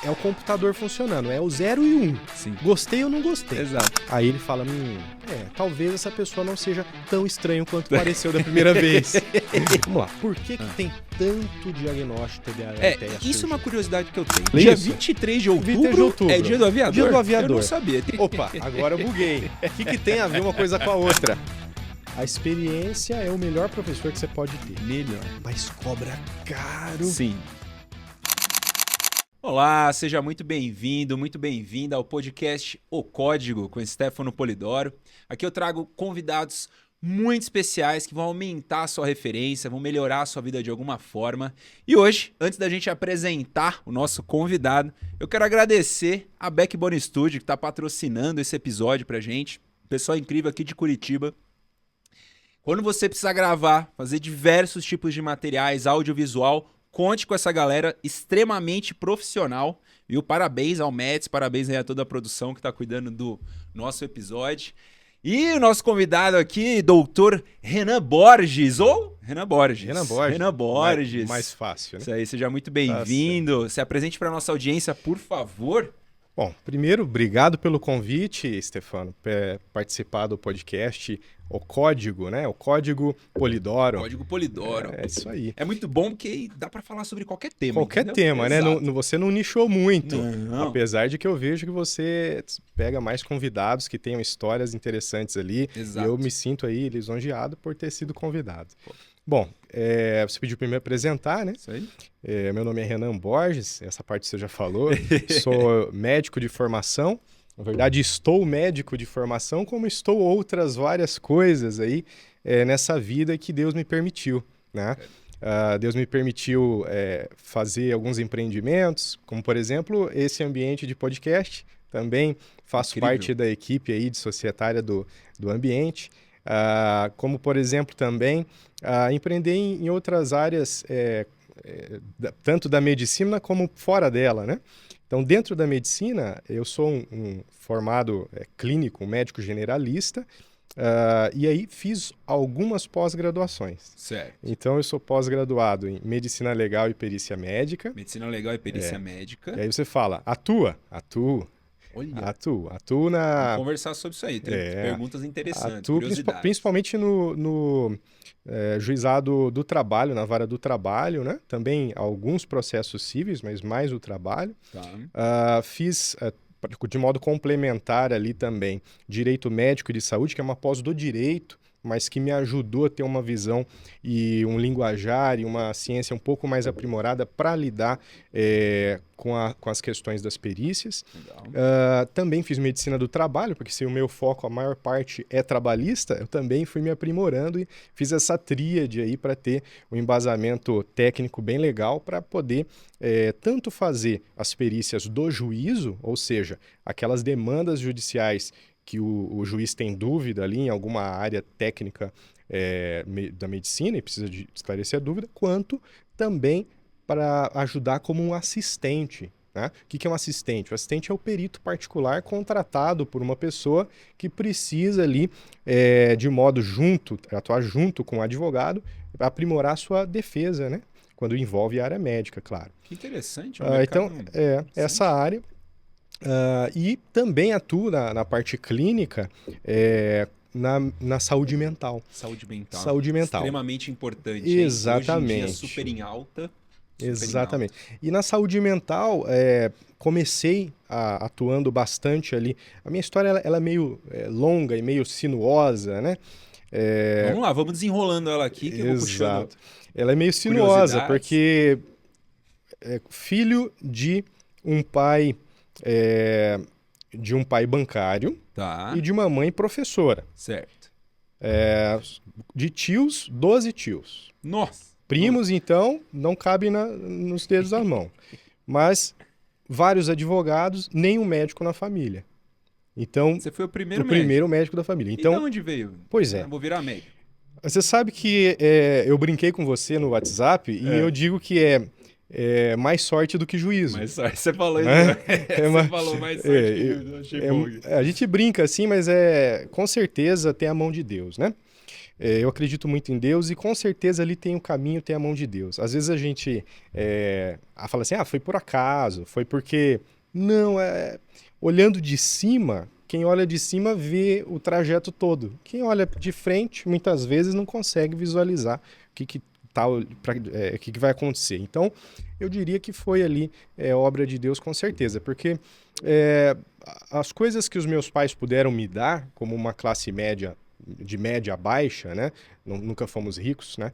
é o computador funcionando, é o 0 e 1. Sim. Gostei ou não gostei. Exato. Aí ele fala, talvez essa pessoa não seja tão estranho quanto pareceu da primeira vez. Vamos lá, por que tem tanto diagnóstico de TEA? Isso é uma curiosidade que eu tenho. Isso. Dia 23 de outubro é dia do aviador? Dia do aviador. Eu não sabia. Opa, agora eu buguei. O que tem a ver uma coisa com a outra? A experiência é o melhor professor que você pode ter. Melhor. Mas cobra caro. Sim. Olá, seja muito bem-vindo, muito bem-vinda ao podcast O Código com Stefano Polidoro. Aqui eu trago convidados muito especiais que vão aumentar a sua referência, vão melhorar a sua vida de alguma forma. E hoje, antes da gente apresentar o nosso convidado, eu quero agradecer a Backbone Studio que está patrocinando esse episódio pra gente. Pessoal incrível aqui de Curitiba. Quando você precisar gravar, fazer diversos tipos de materiais, audiovisual, conte com essa galera extremamente profissional, viu? Parabéns ao Mets, parabéns aí a toda a produção que está cuidando do nosso episódio. E o nosso convidado aqui, doutor Renan Borges, ou Renan Borges. Renan Borges. Mais fácil, né? Isso aí, seja muito bem-vindo. Se apresente para a nossa audiência, por favor. Bom, primeiro, obrigado pelo convite, Stefano, para participar do podcast O Código, né? O Código Polidoro. Código Polidoro. É isso aí. É muito bom porque dá para falar sobre qualquer tema. Qualquer entendeu? tema, Exato. né? Você não nichou muito. Não. Apesar de que eu vejo que você pega mais convidados que tenham histórias interessantes ali. Exato. E eu me sinto aí lisonjeado por ter sido convidado. Bom, você pediu para me apresentar, né? Isso aí. Meu nome é Renan Borges, essa parte você já falou. Sou médico de formação. Na verdade, estou médico de formação, como estou outras várias coisas aí nessa vida que Deus me permitiu, né? Deus me permitiu fazer alguns empreendimentos, como, por exemplo, esse ambiente de podcast. Também faço Incrível. parte da equipe aí de societária do ambiente. Como, por exemplo, também empreender em outras áreas, tanto da medicina como fora dela, né? Então, dentro da medicina, eu sou um formado clínico, um médico generalista, e aí fiz algumas pós-graduações. Certo. Então, eu sou pós-graduado em Medicina Legal e Perícia Médica. Medicina legal e perícia médica. E aí você fala, atuo na... Vamos conversar sobre isso aí, tem perguntas interessantes, Atuo curiosidades. principalmente no juizado do trabalho, na vara do trabalho, né? Também alguns processos cíveis, mas mais o trabalho. Tá. Fiz de modo complementar ali também direito médico e de saúde, que é uma pós do direito, mas que me ajudou a ter uma visão e um linguajar e uma ciência um pouco mais aprimorada para lidar com as questões das perícias. Também fiz medicina do trabalho, porque se o meu foco, a maior parte, é trabalhista, eu também fui me aprimorando e fiz essa tríade aí para ter um embasamento técnico bem legal para poder tanto fazer as perícias do juízo, ou seja, aquelas demandas judiciais que o juiz tem dúvida ali em alguma área técnica da medicina e precisa de esclarecer a dúvida, quanto também para ajudar como um assistente. Né? O que é um assistente? O assistente é o perito particular contratado por uma pessoa que precisa ali, de modo atuar junto com o advogado, para aprimorar a sua defesa, né? Quando envolve a área médica, claro. Que interessante. Então, essa área... e também atuo na parte clínica na saúde mental. Saúde mental. Saúde mental. Extremamente importante. Exatamente. Hoje em dia, super em alta. Exatamente. E na saúde mental, comecei atuando bastante ali. A minha história ela é meio longa e meio sinuosa, né? Vamos lá, vamos desenrolando ela aqui que eu vou puxando. Ela é meio sinuosa, porque filho de um pai... de um pai bancário e de uma mãe professora. Certo. De tios, 12 tios. Nossa! Primos, então, não cabe nos dedos da mão. Mas vários advogados, nenhum médico na família. Então, você foi o primeiro médico da família. Então, e de onde veio? Pois é. Vou virar médico. Você sabe que eu brinquei com você no WhatsApp e eu digo que mais sorte do que juízo. Mais sorte, você falou isso. Você falou mais sorte que juízo, achei bom. A gente brinca assim, mas com certeza tem a mão de Deus, né? Eu acredito muito em Deus e com certeza ali tem o caminho, tem a mão de Deus. Às vezes a gente fala assim, foi por acaso, foi porque... Não, olhando de cima, quem olha de cima vê o trajeto todo. Quem olha de frente, muitas vezes não consegue visualizar o que vai acontecer. Então, eu diria que foi ali obra de Deus com certeza, porque as coisas que os meus pais puderam me dar, como uma classe média, de média a baixa, né? Nunca fomos ricos, né?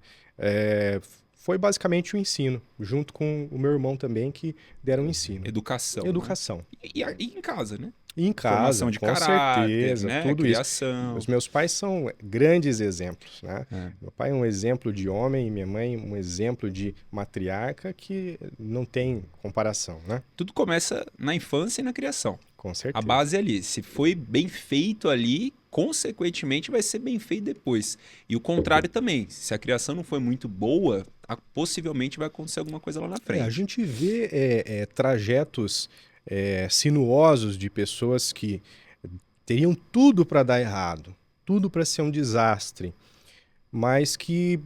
Foi basicamente o ensino, junto com o meu irmão também, que deram ensino. Educação. Educação. Né? E em casa, né? E em casa, Formação de com caráter, certeza, né? tudo Criação. isso. Os meus pais são grandes exemplos, né? É. Meu pai é um exemplo de homem e minha mãe um exemplo de matriarca que não tem comparação, né? Tudo começa na infância e na criação. Com certeza. A base é ali. Se foi bem feito ali, consequentemente vai ser bem feito depois. E o contrário também. Se a criação não foi muito boa, possivelmente vai acontecer alguma coisa lá na frente. A gente vê trajetos sinuosos de pessoas que teriam tudo para dar errado, tudo para ser um desastre, mas que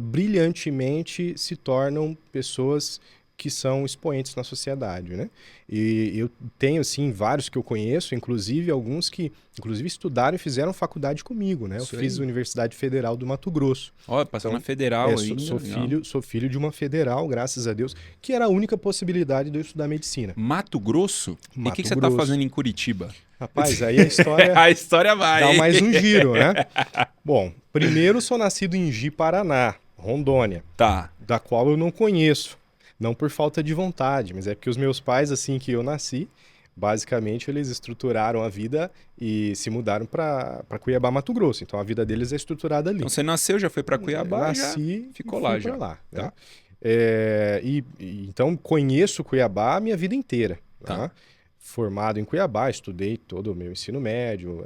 brilhantemente se tornam pessoas que são expoentes na sociedade, né? E eu tenho, assim, vários que eu conheço, inclusive alguns que, estudaram e fizeram faculdade comigo, né? Eu fiz a Universidade Federal do Mato Grosso. Passou na Federal ainda. Sou filho de uma federal, graças a Deus, que era a única possibilidade de eu estudar medicina. Mato Grosso? E o que você Grosso. tá fazendo em Curitiba? Rapaz, aí a história... a história vai. Dá mais um giro, né? Bom, primeiro sou nascido em Ji-Paraná, Rondônia. Tá. Da qual eu não conheço. Não por falta de vontade, mas é porque os meus pais, assim que eu nasci, basicamente eles estruturaram a vida e se mudaram para Cuiabá, Mato Grosso. Então a vida deles é estruturada ali. Então você nasceu, já foi para Cuiabá, nasci, já ficou lá já. Lá, tá? Então conheço Cuiabá a minha vida inteira. Tá? Formado em Cuiabá, estudei todo o meu ensino médio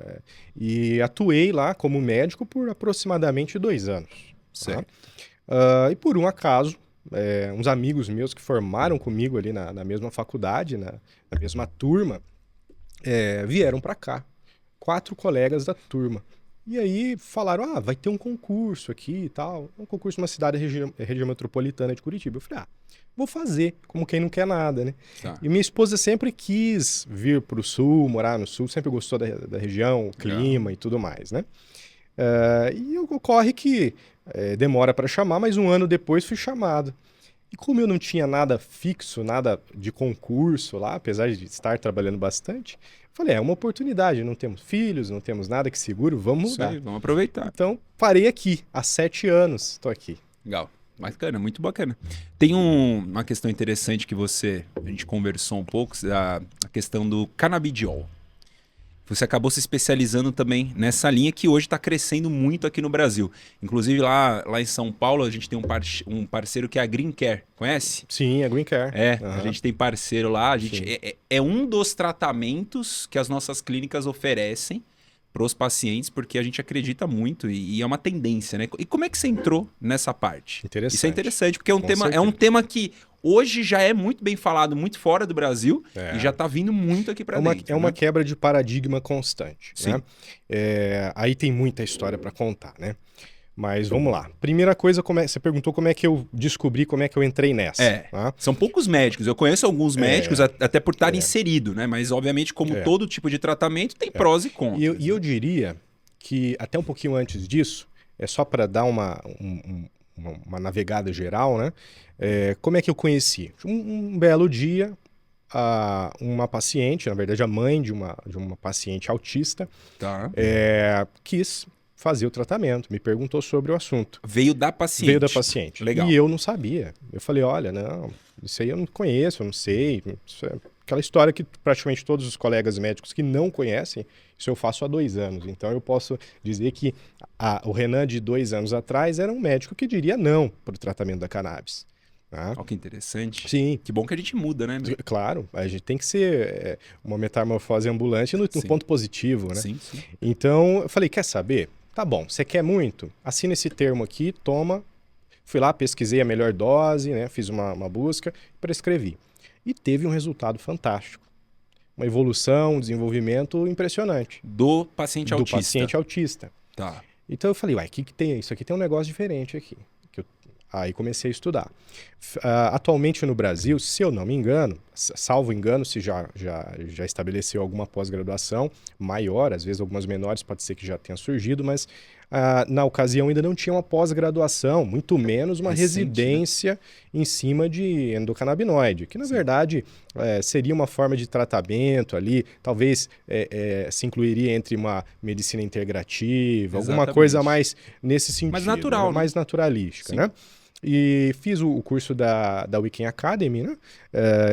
e atuei lá como médico por aproximadamente 2 anos. Certo. E por um acaso, uns amigos meus que formaram comigo ali na mesma faculdade, na mesma turma, vieram para cá. 4 colegas da turma. E aí falaram, vai ter um concurso aqui e tal. Um concurso numa cidade região metropolitana de Curitiba. Eu falei, vou fazer, como quem não quer nada, né? Tá. E minha esposa sempre quis vir para o sul, morar no sul, sempre gostou da região, o clima e tudo mais, né? E ocorre que demora para chamar, mas 1 ano depois fui chamado. E como eu não tinha nada fixo, nada de concurso lá, apesar de estar trabalhando bastante, falei, é uma oportunidade, não temos filhos, não temos nada que seguro, vamos mudar. Isso aí, vamos aproveitar. Então, parei aqui, há 7 anos estou aqui. Legal, bacana, muito bacana. Tem uma questão interessante que a gente conversou um pouco, a questão do canabidiol. Você acabou se especializando também nessa linha que hoje está crescendo muito aqui no Brasil. Inclusive lá em São Paulo a gente tem um parceiro que é a Green Care. Conhece? Sim, a Green Care. A gente tem parceiro lá. É um dos tratamentos que as nossas clínicas oferecem para os pacientes, porque a gente acredita muito e é uma tendência, né? E como é que você entrou nessa parte? Interessante. Isso é interessante, porque é um tema que hoje já é muito bem falado, muito fora do Brasil, e já está vindo muito aqui para dentro. É uma quebra de paradigma constante. Sim. Né? Aí tem muita história para contar, né? Mas vamos lá. Primeira coisa, você perguntou como é que eu descobri, como é que eu entrei nessa. Tá? São poucos médicos. Eu conheço alguns médicos, até por estar inserido, né? Mas, obviamente, como todo tipo de tratamento, tem prós e contras. E eu diria que, até um pouquinho antes disso, só para dar uma navegada geral, né? Como é que eu conheci? Um belo dia, uma paciente, na verdade a mãe de uma paciente autista, quis fazer o tratamento, me perguntou sobre o assunto. Veio da paciente? Veio da paciente. Legal. E eu não sabia. Eu falei, olha, não, isso aí eu não conheço, eu não sei. Isso é aquela história que praticamente todos os colegas médicos que não conhecem, isso eu faço há 2 anos. Então eu posso dizer que o Renan de 2 anos atrás era um médico que diria não para o tratamento da cannabis. Olha que interessante. Sim. Que bom que a gente muda, né? Claro, a gente tem que ser uma metamorfose ambulante no ponto positivo, né? Sim. Então eu falei, quer saber? Tá bom, você quer muito? Assina esse termo aqui, toma. Fui lá, pesquisei a melhor dose, né? Fiz uma busca, prescrevi. E teve um resultado fantástico. Uma evolução, um desenvolvimento impressionante. Do paciente autista. Do paciente autista. Tá. Então eu falei, uai, o que tem? Isso aqui tem um negócio diferente aqui. Aí comecei a estudar. Atualmente no Brasil, se eu não me engano, salvo engano, se já estabeleceu alguma pós-graduação maior, às vezes algumas menores pode ser que já tenha surgido, mas na ocasião ainda não tinha uma pós-graduação, muito menos uma residência, né, em cima de endocannabinoide, que na verdade seria uma forma de tratamento ali, talvez se incluiria entre uma medicina integrativa, alguma coisa mais nesse sentido. Mais natural, né? Mais naturalística, né? E fiz o curso da Weekend Academy, né?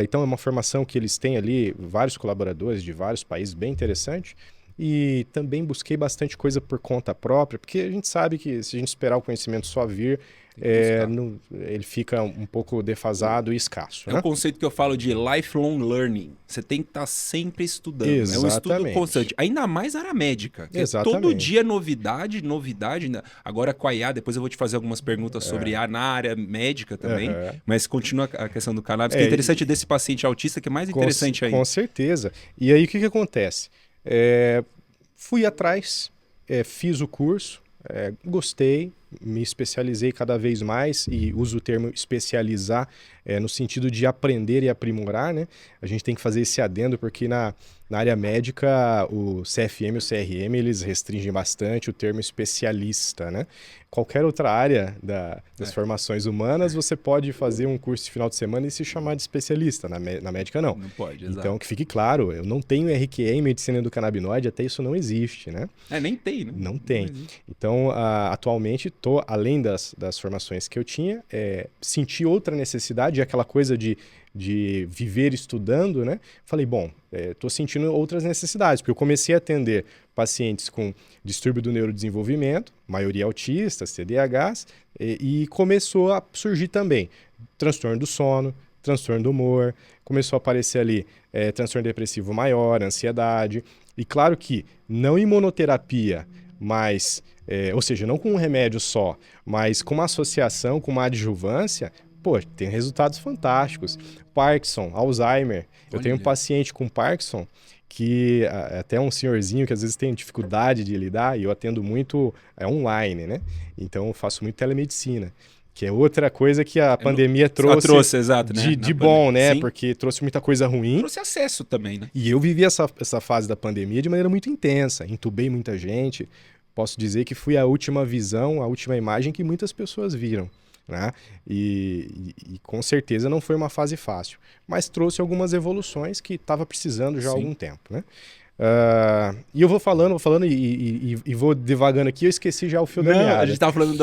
Então é uma formação que eles têm ali, vários colaboradores de vários países, bem interessante. E também busquei bastante coisa por conta própria, porque a gente sabe que se a gente esperar o conhecimento só vir, ele fica um pouco defasado e escasso. É um conceito que eu falo de lifelong learning. Você tem que estar sempre estudando. Exatamente. É um estudo constante. Ainda mais na área médica. Exatamente. Todo dia novidade. Agora com a IA, depois eu vou te fazer algumas perguntas sobre IA na área médica também. Mas continua a questão do cannabis, que é interessante desse paciente autista, que é mais interessante ainda. Com certeza. E aí o que acontece? Fui atrás, fiz o curso, gostei, me especializei cada vez mais e uso o termo especializar no sentido de aprender e aprimorar, né? A gente tem que fazer esse adendo porque na área médica o CFM e o CRM eles restringem bastante o termo especialista, né? Qualquer outra área das formações humanas você pode fazer um curso de final de semana e se chamar de especialista, na médica não. Não pode, exato. Então que fique claro, eu não tenho RQE em medicina do canabinoide, até isso não existe, né? Nem tem, né? Não tem. Então, atualmente, além das formações que eu tinha, senti outra necessidade, aquela coisa de viver estudando, né? Falei, bom, estou sentindo outras necessidades, porque eu comecei a atender pacientes com distúrbio do neurodesenvolvimento, maioria autistas, TDAHs, e começou a surgir também transtorno do sono, transtorno do humor, começou a aparecer ali transtorno depressivo maior, ansiedade, e claro que não imunoterapia, mas, ou seja, não com um remédio só, mas com uma associação, com uma adjuvância, tem resultados fantásticos. Parkinson, Alzheimer. Eu tenho um paciente com Parkinson que até um senhorzinho que às vezes tem dificuldade de lidar e eu atendo muito online, né? Então eu faço muito telemedicina, que é outra coisa que a pandemia trouxe exato, né? de bom, né? Sim. Porque trouxe muita coisa ruim. Trouxe acesso também, né? E eu vivi essa fase da pandemia de maneira muito intensa, entubei muita gente. Posso dizer que fui a última visão, a última imagem que muitas pessoas viram. Né? E com certeza não foi uma fase fácil, mas trouxe algumas evoluções que estava precisando já há algum tempo, né? E eu vou falando e vou devagando aqui, eu esqueci já o fio da meada. A gente estava falando,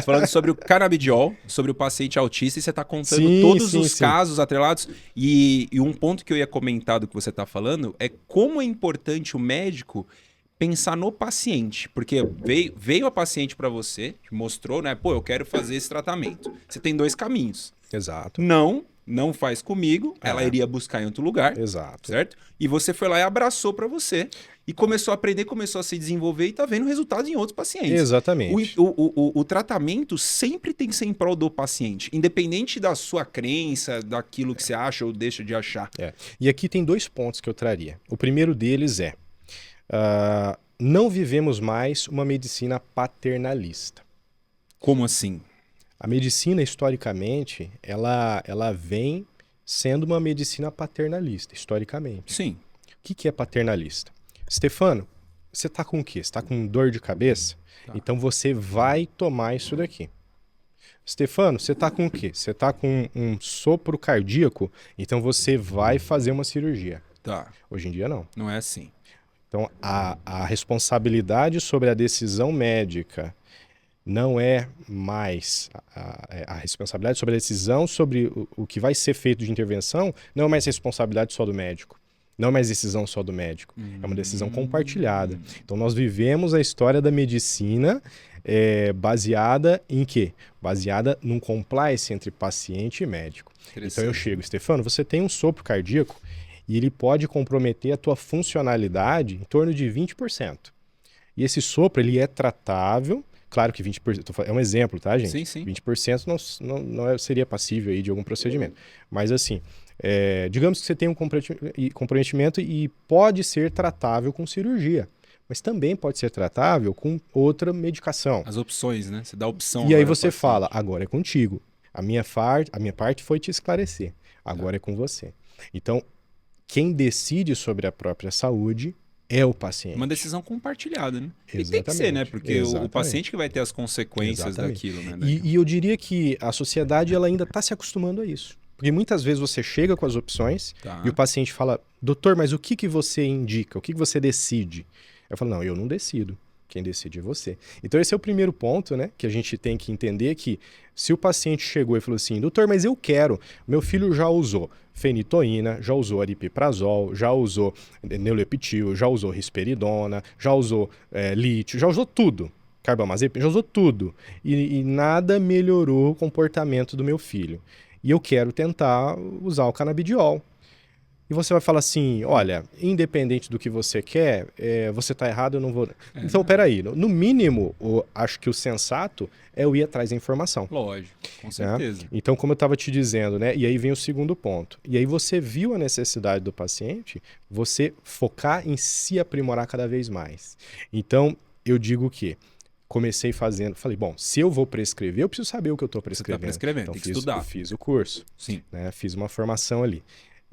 falando sobre o canabidiol, sobre o paciente autista, e você está contando todos os casos atrelados. E um ponto que eu ia comentar do que você está falando é como é importante o médico pensar no paciente, porque veio a paciente para você, te mostrou, né? Eu quero fazer esse tratamento. Você tem dois caminhos. Exato. Não faz comigo, ela iria buscar em outro lugar. Exato. Certo? E você foi lá e abraçou para você e começou a aprender, começou a se desenvolver e tá vendo resultados em outros pacientes. Exatamente. O tratamento sempre tem que ser em prol do paciente, independente da sua crença, daquilo que você acha ou deixa de achar. E aqui tem dois pontos que eu traria. O primeiro deles não vivemos mais uma medicina paternalista. Como assim? A medicina, historicamente, ela vem sendo uma medicina paternalista, historicamente. Sim. O que é paternalista? Stefano, você está com o quê? Você está com dor de cabeça? Tá. Então você vai tomar isso daqui. Stefano, você está com o quê? Você está com um sopro cardíaco? Então você vai fazer uma cirurgia. Tá. Hoje em dia, não. Não é assim. Então, a responsabilidade sobre a decisão médica não é mais a responsabilidade sobre a decisão sobre o que vai ser feito de intervenção, não é mais responsabilidade só do médico. Não é mais decisão só do médico. É uma decisão compartilhada. Então, nós vivemos a história da medicina baseada em quê? Baseada num compliance entre paciente e médico. Então, eu chego, Stefano, você tem um sopro cardíaco e ele pode comprometer a tua funcionalidade em torno de 20%. E esse sopro, ele é tratável. Claro que 20%, é um exemplo, tá, gente? Sim, sim. 20% não seria passível aí de algum procedimento. Mas assim, digamos que você tem um comprometimento e pode ser tratável com cirurgia. mas também pode ser tratável com outra medicação. As opções, né? Você dá opção. E aí você fala, agora é contigo. A minha parte foi te esclarecer. Agora é com você. Então, quem decide sobre a própria saúde é o paciente. Uma decisão compartilhada, né? Exatamente. E tem que ser, né? Porque o paciente que vai ter as consequências daquilo, né? E eu diria que a sociedade ela ainda está se acostumando a isso. Porque muitas vezes você chega com as opções e o paciente fala, doutor, mas o que você indica? O que você decide? Eu falo, não, eu não decido. Quem decide é você. Então esse é o primeiro ponto, né? Que a gente tem que entender que se o paciente chegou e falou assim, doutor, mas eu quero, meu filho já usou fenitoína, já usou aripiprazol, já usou neuleptil, já usou risperidona, já usou lítio, já usou tudo. Carbamazepina, já usou tudo. E nada melhorou o comportamento do meu filho. E eu quero tentar usar o canabidiol. E você vai falar assim, olha, independente do que você quer, você está errado, eu não vou... Então, peraí, no mínimo, acho que o sensato é eu ir atrás da informação. Lógico, com certeza. Então, como eu estava te dizendo, né? E aí vem o segundo ponto. E aí você viu a necessidade do paciente, você focar em se aprimorar cada vez mais. Então, eu digo que comecei fazendo, falei, bom, se eu vou prescrever, eu preciso saber o que eu estou prescrevendo. Você está prescrevendo, então, tem que estudar. Fiz o curso. Sim. Né, fiz uma formação ali.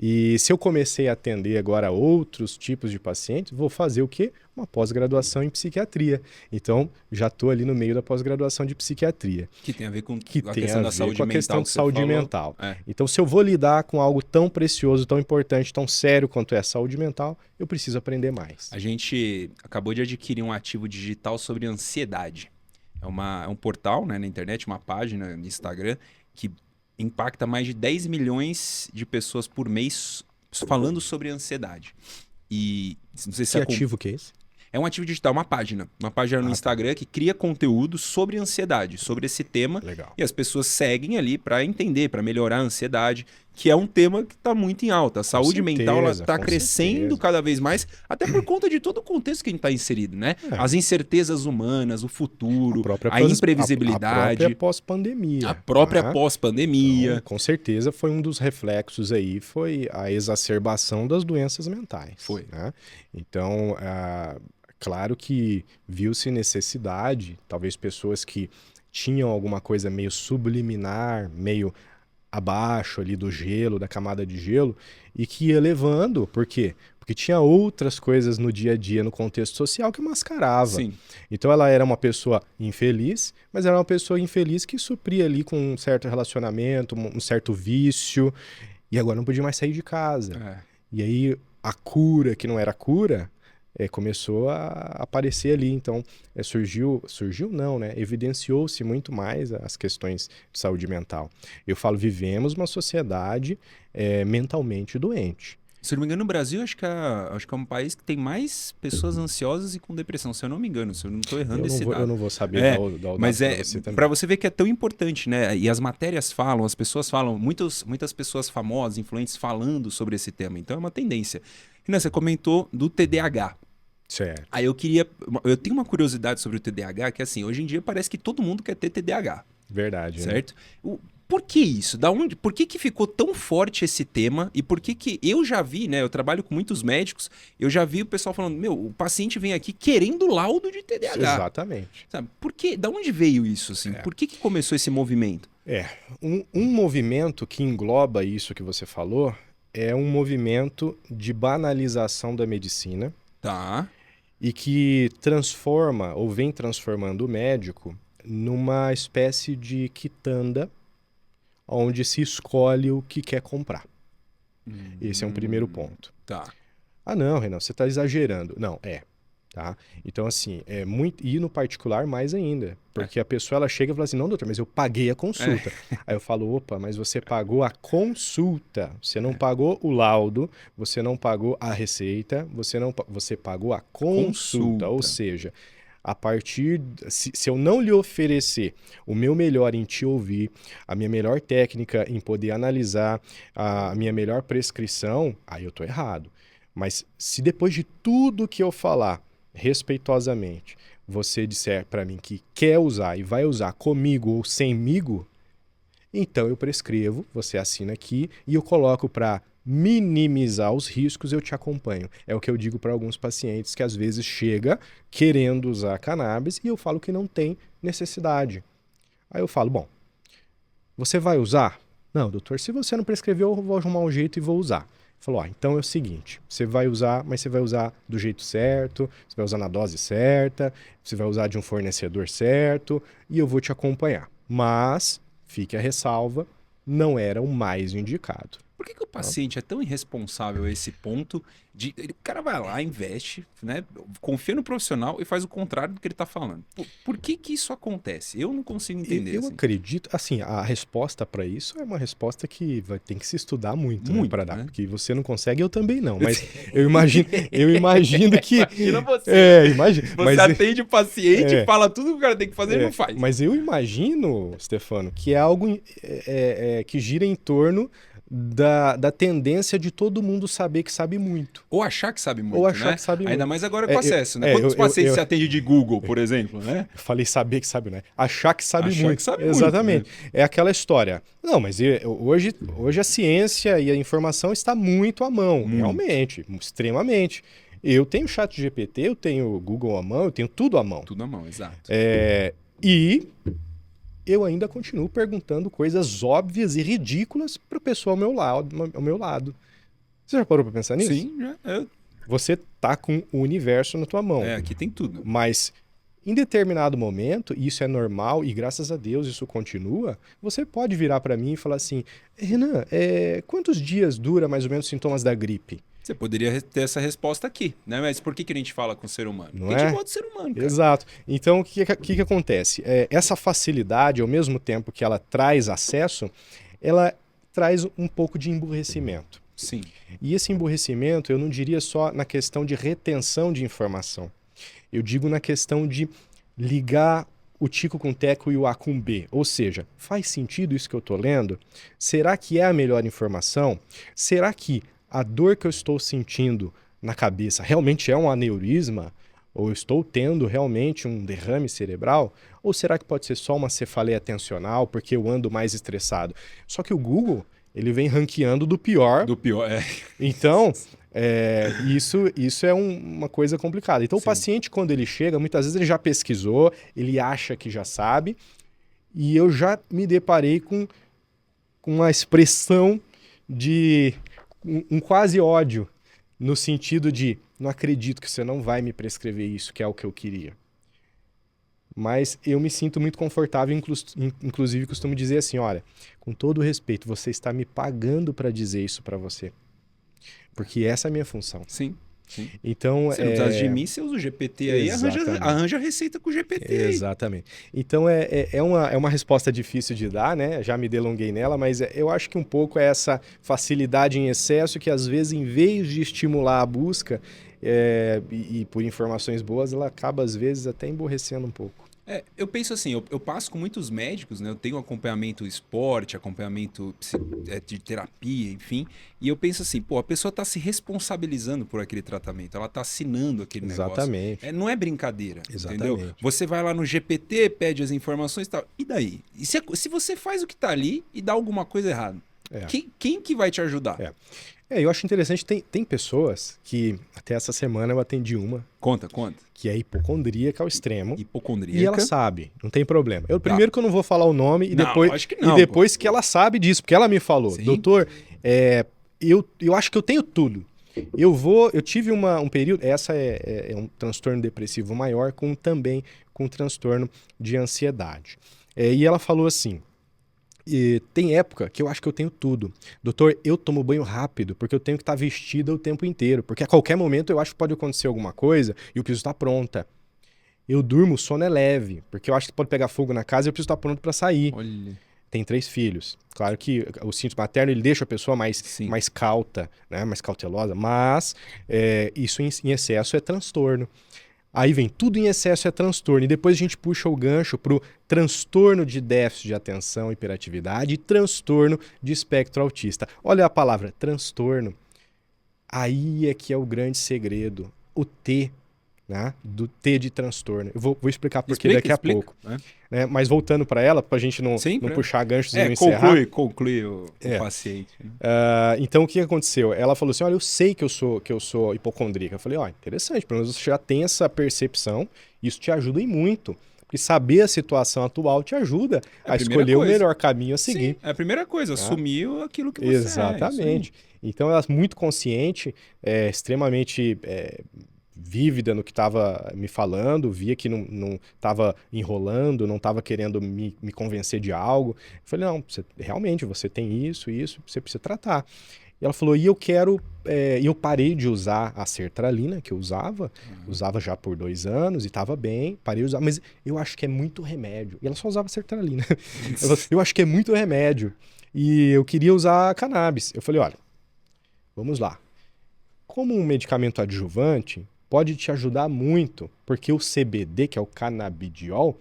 E se eu comecei a atender agora outros tipos de pacientes, vou fazer o quê? Uma pós-graduação em psiquiatria. Então, já estou ali no meio da pós-graduação de psiquiatria. Que tem a ver com a questão da saúde mental. Com a questão de saúde mental. É. Então, se eu vou lidar com algo tão precioso, tão importante, tão sério quanto é a saúde mental, eu preciso aprender mais. A gente acabou de adquirir um ativo digital sobre ansiedade. É um portal, né, na internet, uma página no Instagram que impacta mais de 10 milhões de pessoas por mês falando sobre ansiedade. E não sei se que ativo que é esse? É um ativo digital, uma página no Instagram que cria conteúdo sobre ansiedade, sobre esse tema. Legal. E as pessoas seguem ali para entender, para melhorar a ansiedade, que é um tema que está muito em alta. A saúde mental está crescendo cada vez mais, até por conta de todo o contexto que a gente está inserido, né? As incertezas humanas, o futuro, a imprevisibilidade. A própria pós-pandemia. A própria pós-pandemia. Então, com certeza foi um dos reflexos aí, foi a exacerbação das doenças mentais. Foi. Né? Então, claro que viu-se necessidade, talvez pessoas que tinham alguma coisa meio subliminar, meio abaixo ali do gelo, da camada de gelo, e que ia levando, por quê? Porque tinha outras coisas no dia a dia, no contexto social, que mascarava. Sim. Então ela era uma pessoa infeliz, mas era uma pessoa infeliz que supria ali com um certo relacionamento, um certo vício, e agora não podia mais sair de casa. E aí a cura, que não era cura, começou a aparecer ali. Então, surgiu não, né? Evidenciou-se muito mais as questões de saúde mental. Eu falo, vivemos uma sociedade mentalmente doente. Se eu não me engano, no Brasil, acho que é um país que tem mais pessoas ansiosas e com depressão, se eu não me engano, se eu não estou errando esse dado. Eu não vou saber dar o dado mas para você também. Para você ver que é tão importante, né? E as matérias falam, as pessoas falam, muitas pessoas famosas, influentes, falando sobre esse tema. Então, é uma tendência. Renan, você comentou do TDAH. Certo. Aí eu tenho uma curiosidade sobre o TDAH, que assim, hoje em dia parece que todo mundo quer ter TDAH. Verdade. Certo? Né? Por que isso? Por que ficou tão forte esse tema? E por que eu já vi, né? Eu trabalho com muitos médicos, eu já vi o pessoal falando, o paciente vem aqui querendo laudo de TDAH. Exatamente. Sabe? Por quê? Da onde veio isso, assim? Por que começou esse movimento? Um movimento que engloba isso que você falou é um movimento de banalização da medicina. Tá. E que transforma, ou vem transformando o médico numa espécie de quitanda onde se escolhe o que quer comprar. Esse é um primeiro ponto. Tá. Ah, não, Renan, você está exagerando. Não, tá? Então, assim, e no particular mais ainda. Porque a pessoa ela chega e fala assim, não, doutor, mas eu paguei a consulta. Aí eu falo, opa, mas você pagou a consulta. Você não pagou o laudo, você não pagou a receita, você pagou a consulta. Ou seja, a partir... Se eu não lhe oferecer o meu melhor em te ouvir, a minha melhor técnica em poder analisar, a minha melhor prescrição, aí eu tô errado. Mas se depois de tudo que eu falar, respeitosamente, você disser para mim que quer usar e vai usar comigo ou semmigo, então eu prescrevo, você assina aqui e eu coloco para minimizar os riscos, eu te acompanho. É o que eu digo para alguns pacientes que às vezes chega querendo usar cannabis e eu falo que não tem necessidade. Aí eu falo, bom, você vai usar? Não, doutor, se você não prescreveu, eu vou arrumar um jeito e vou usar. Falou, então é o seguinte, você vai usar, mas você vai usar do jeito certo, você vai usar na dose certa, você vai usar de um fornecedor certo e eu vou te acompanhar. Mas, fique a ressalva, não era o mais indicado. Por que o paciente é tão irresponsável a esse ponto de... O cara vai lá, investe, né? Confia no profissional e faz o contrário do que ele está falando. Por que isso acontece? Eu não consigo entender. Eu acredito, assim, a resposta para isso é uma resposta que tem que se estudar muito, né, para dar. Porque você não consegue, eu também não. Mas eu imagino que... Imagina você. Imagina. Você atende o paciente, fala tudo que o cara tem que fazer e não faz. Mas eu imagino, Stefano, que é algo que gira em torno da tendência de todo mundo saber que sabe muito. Ou achar que sabe muito, Ou achar né? que sabe muito. Ainda mais agora com acesso, né? Quantos pacientes você atende de Google, por exemplo, né? Eu falei saber que sabe, né? Achar que sabe achar muito. Que sabe Exatamente. Muito, né? É aquela história. Não, mas hoje a ciência e a informação está muito à mão. Muito. Realmente, extremamente. Eu tenho chat GPT, eu tenho Google à mão, eu tenho tudo à mão. Tudo à mão, exato. E eu ainda continuo perguntando coisas óbvias e ridículas para o pessoal ao meu lado. Você já parou para pensar nisso? Sim, já. Você tá com o universo na tua mão. Aqui tem tudo. Mas em determinado momento, e isso é normal e graças a Deus isso continua, você pode virar para mim e falar assim, Renan, quantos dias dura mais ou menos os sintomas da gripe? Você poderia ter essa resposta aqui, né? Mas por que a gente fala com o ser humano? Não Porque a gente gosta do ser humano, cara. Exato. Então, o que acontece? Essa facilidade, ao mesmo tempo que ela traz acesso, ela traz um pouco de emburrecimento. Sim. E esse emburrecimento, eu não diria só na questão de retenção de informação. Eu digo na questão de ligar o tico com teco e o A com B. Ou seja, faz sentido isso que eu estou lendo? Será que é a melhor informação? Será que a dor que eu estou sentindo na cabeça realmente é um aneurisma? Ou eu estou tendo realmente um derrame cerebral? Ou será que pode ser só uma cefaleia tensional porque eu ando mais estressado? Só que o Google, ele vem ranqueando do pior. Do pior, Então, isso é uma coisa complicada. Então, Sim. O paciente, quando ele chega, muitas vezes ele já pesquisou, ele acha que já sabe, e eu já me deparei com uma expressão de um quase ódio, no sentido de, não acredito que você não vai me prescrever isso, que é o que eu queria. Mas eu me sinto muito confortável, inclusive costumo dizer assim, olha, com todo respeito, você está me pagando para dizer isso para você. Porque essa é a minha função. Sim. Sim. Então, você não precisa de mim, você usa o GPT aí, arranja a receita com o GPT aí. Exatamente. Então, é uma resposta difícil de dar, né? Já me delonguei nela, mas eu acho que um pouco é essa facilidade em excesso que, às vezes, em vez de estimular a busca e por informações boas, ela acaba, às vezes, até emborrecendo um pouco. Eu penso assim, eu passo com muitos médicos, né? Eu tenho acompanhamento esporte, acompanhamento de terapia, enfim. E eu penso assim, a pessoa está se responsabilizando por aquele tratamento. Ela está assinando aquele Exatamente. negócio. Não é brincadeira, Exatamente. Entendeu? Você vai lá no GPT, pede as informações e tal. E daí? E se você faz o que está ali e dá alguma coisa errada? Quem que vai te ajudar? Eu acho interessante, tem pessoas que, até essa semana eu atendi uma. Conta. Que é hipocondríaca ao extremo. Hipocondríaca. E ela sabe, não tem problema. Primeiro que eu não vou falar o nome e depois, acho que não, e depois que ela sabe disso, porque ela me falou, Sim. doutor, eu acho que eu tenho tudo. Eu tive um período, essa é um transtorno depressivo maior, também com transtorno de ansiedade. E ela falou assim, tem época que eu acho que eu tenho tudo. Doutor, eu tomo banho rápido, porque eu tenho que estar vestida o tempo inteiro. Porque a qualquer momento eu acho que pode acontecer alguma coisa e eu preciso estar pronta. Eu durmo, o sono é leve, porque eu acho que pode pegar fogo na casa e eu preciso estar pronto para sair. Olha. Tem 3 filhos. Claro que o instinto materno ele deixa a pessoa mais cauta, né? Mais cautelosa, mas isso em excesso é transtorno. Aí vem tudo em excesso é transtorno. E depois a gente puxa o gancho para o transtorno de déficit de atenção, hiperatividade e transtorno de espectro autista. Olha a palavra, transtorno. Aí é que é o grande segredo. O T né, do T de transtorno. Eu vou explicar por que daqui a pouco. Né? Mas voltando para ela, para a gente não puxar ganchos e não encerrar. Conclui o paciente. Né? Então, o que aconteceu? Ela falou assim, olha, eu sei que eu sou hipocondríaca. Eu falei, interessante, pelo menos você já tem essa percepção, isso te ajuda em muito. Porque saber a situação atual te ajuda a escolher o melhor caminho a seguir. Sim, é a primeira coisa, assumir aquilo que você Exatamente. Então, ela é muito consciente, extremamente vívida no que estava me falando, via que não estava enrolando, não estava querendo me convencer de algo. Eu falei, não, realmente, você tem isso, você precisa tratar. E ela falou, e eu quero... E eu parei de usar a sertralina, que eu usava já por 2 anos e estava bem, parei de usar, mas eu acho que é muito remédio. E ela só usava sertralina. Eu acho que é muito remédio. E eu queria usar cannabis. Eu falei, olha, vamos lá. Como um medicamento adjuvante, pode te ajudar muito, porque o CBD, que é o canabidiol,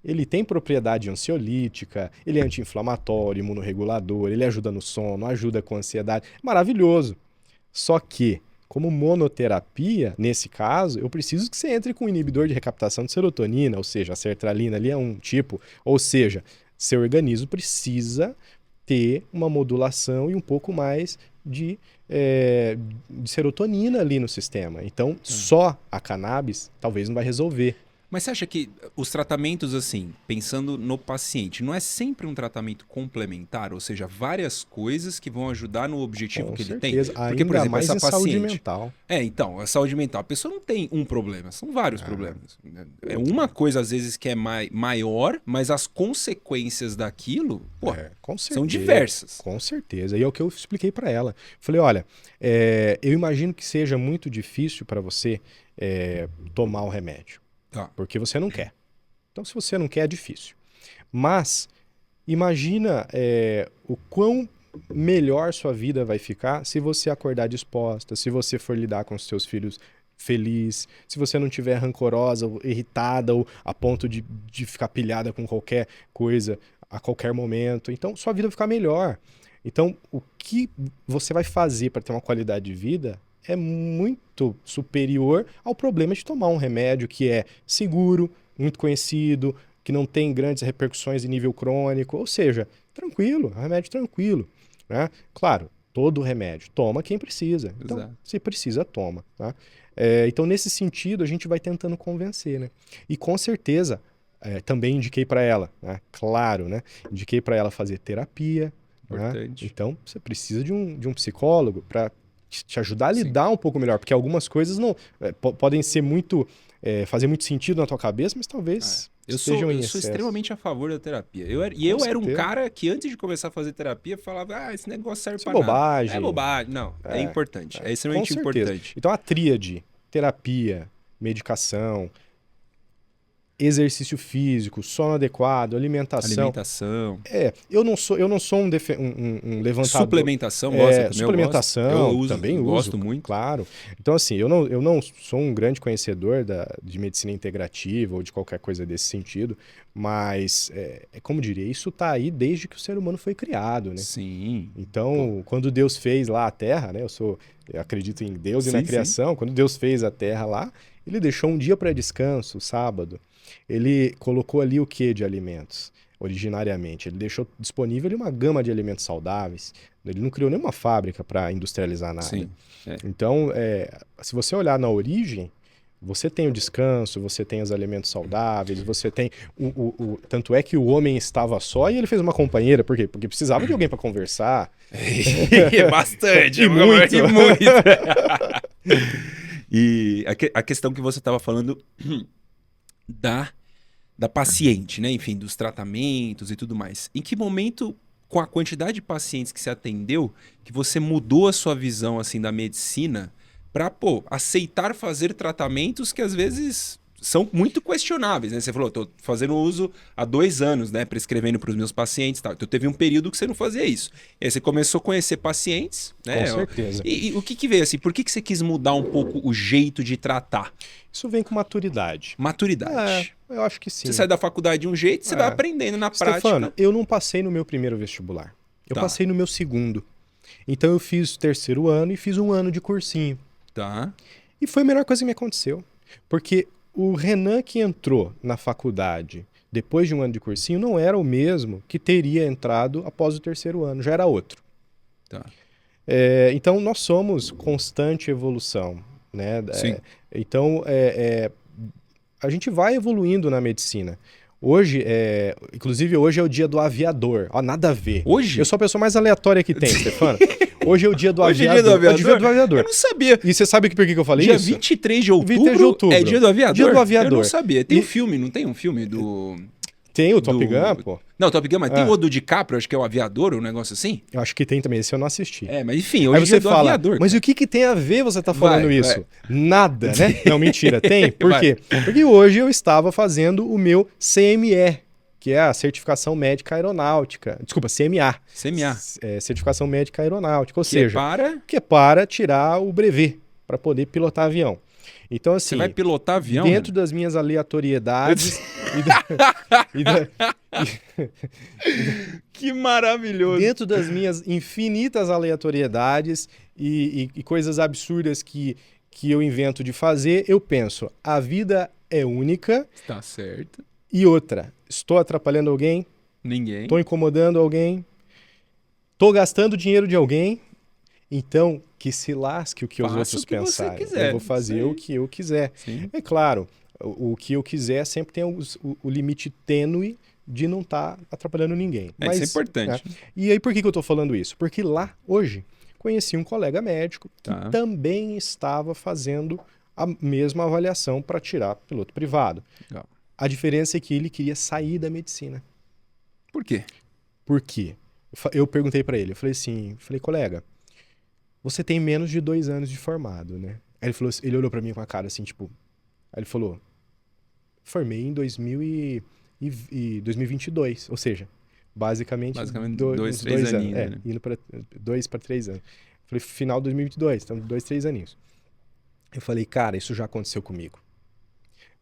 ele tem propriedade ansiolítica, ele é anti-inflamatório, imunorregulador, ele ajuda no sono, ajuda com ansiedade. Maravilhoso. Só que, como monoterapia, nesse caso, eu preciso que você entre com um inibidor de recaptação de serotonina, ou seja, a sertralina ali é um tipo, ou seja, seu organismo precisa ter uma modulação e um pouco mais de serotonina ali no sistema. Então, só a cannabis talvez não vai resolver. Mas você acha que os tratamentos, assim, pensando no paciente, não é sempre um tratamento complementar? Ou seja, várias coisas que vão ajudar no objetivo que ele tem? Porque, por exemplo, essa paciente... saúde mental. Então, a saúde mental. A pessoa não tem um problema, são vários problemas. É uma coisa, às vezes, que é maior, mas as consequências daquilo, são diversas. Com certeza. E é o que eu expliquei para ela. Falei, olha, eu imagino que seja muito difícil para você tomar o remédio. Porque você não quer. Então, se você não quer, é difícil. Mas, imagina o quão melhor sua vida vai ficar se você acordar disposta, se você for lidar com os seus filhos feliz, se você não estiver rancorosa ou irritada ou a ponto de ficar pilhada com qualquer coisa a qualquer momento. Então, sua vida vai ficar melhor. Então, o que você vai fazer para ter uma qualidade de vida é muito superior ao problema de tomar um remédio que é seguro, muito conhecido, que não tem grandes repercussões em nível crônico, ou seja, tranquilo, remédio tranquilo, né? Claro, todo remédio, toma quem precisa. Então, se precisa, toma. Tá? Então, nesse sentido, a gente vai tentando convencer, né? E com certeza, também indiquei para ela, né? Claro, né? Indiquei para ela fazer terapia. Né? Então, você precisa de um psicólogo para te ajudar a lidar um pouco melhor, porque algumas coisas não podem ser muito fazer muito sentido na tua cabeça, mas talvez estejam em excesso. Eu sou extremamente a favor da terapia. Eu era um cara que antes de começar a fazer terapia falava, esse negócio serve para nada. Bobagem. É bobagem. Não, é importante. É extremamente importante. Então a tríade, terapia, medicação, exercício físico, sono adequado, alimentação. Eu não sou um levantador. Suplementação, gosta suplementação, eu também uso, gosto muito. Claro. Então, assim, eu não sou um grande conhecedor de medicina integrativa ou de qualquer coisa desse sentido, mas, como diria, isso está aí desde que o ser humano foi criado, né? Sim. Então, quando Deus fez lá a Terra, né? Eu acredito em Deus e na criação. Quando Deus fez a Terra lá, ele deixou um dia para descanso, o sábado. Ele colocou ali o que de alimentos, originariamente? Ele deixou disponível uma gama de alimentos saudáveis. Ele não criou nenhuma fábrica para industrializar nada. Sim, Então, se você olhar na origem, você tem o descanso, você tem os alimentos saudáveis, você tem tanto é que o homem estava só e ele fez uma companheira. Por quê? Porque precisava de alguém para conversar. Bastante. E muito. E a questão que você estava falando da paciente, né? Enfim, dos tratamentos e tudo mais. Em que momento, com a quantidade de pacientes que você atendeu, que você mudou a sua visão assim da medicina para, aceitar fazer tratamentos que às vezes são muito questionáveis, né? Você falou, tô fazendo uso há 2 anos, né? Prescrevendo para os meus pacientes, tal. Então teve um período que você não fazia isso. E aí você começou a conhecer pacientes, né? Com certeza. E o que veio assim? Por que você quis mudar um pouco o jeito de tratar? Isso vem com maturidade. Maturidade. Eu acho que sim. Você sai da faculdade de um jeito, você vai aprendendo na prática. Eu não passei no meu primeiro vestibular. Eu passei no meu segundo. Então eu fiz o 3º ano e fiz 1 ano de cursinho. Tá. E foi a melhor coisa que me aconteceu. Porque o Renan que entrou na faculdade depois de um ano de cursinho não era o mesmo que teria entrado após o terceiro ano, já era outro. Tá. Então, nós somos constante evolução, né? Sim. Então, a gente vai evoluindo na medicina. Hoje, inclusive hoje é o dia do aviador. Ó, nada a ver. Hoje? Eu sou a pessoa mais aleatória que tem, Stefano. Hoje é o dia do Hoje aviador. é dia do aviador? É o dia do aviador. Eu não sabia. E você sabe por que eu falei Dia isso? 23 de outubro, 23 de outubro. é dia do aviador? Dia do aviador. Eu não sabia. Tem E- um filme, não tem um filme do... Tem o Top do- Gun, pô. Não, Top Gun, mas tem Ah. o do DiCaprio, acho que é o aviador, um negócio assim. Eu acho que tem também, esse eu não assisti. Mas enfim, hoje Aí é você dia do fala, aviador. mas cara. o que tem a ver você tá falando Vai, isso? vai. Nada, né? Não, mentira, tem. Por Vai. quê? Porque hoje eu estava fazendo o meu CME, que é a Certificação Médica Aeronáutica. Desculpa, CMA. CMA. Certificação Médica Aeronáutica, ou Que seja, para... que é para tirar o brevet, para poder pilotar avião. Então, assim, Você vai pilotar avião? dentro né? das minhas aleatoriedades e Que maravilhoso. dentro das minhas infinitas aleatoriedades e coisas absurdas que eu invento de fazer, eu penso, a vida é única Tá certo. e outra, estou atrapalhando alguém, Ninguém. estou incomodando alguém, estou gastando dinheiro de alguém, então que se lasque o que os Faça outros o que você pensarem. quiser, Eu vou fazer isso aí. o que eu quiser. Sim. É claro, o que eu quiser sempre tem o limite tênue de não estar atrapalhando ninguém. Isso é importante. E aí, por que eu estou falando isso? Porque lá, hoje, conheci um colega médico que Tá. também estava fazendo a mesma avaliação para tirar piloto privado. Legal. A diferença é que ele queria sair da medicina. Por quê? Por quê? Eu perguntei para ele, eu falei, colega, você tem menos de 2 anos de formado, né? Aí ele falou, ele olhou para mim com a cara assim, tipo... Aí ele falou, formei em 2022, ou seja, basicamente dois, três anos, aninhos, né? indo para 2 para 3 anos. Falei, final de 2022, então 2, 3 aninhos. Eu falei, cara, isso já aconteceu comigo.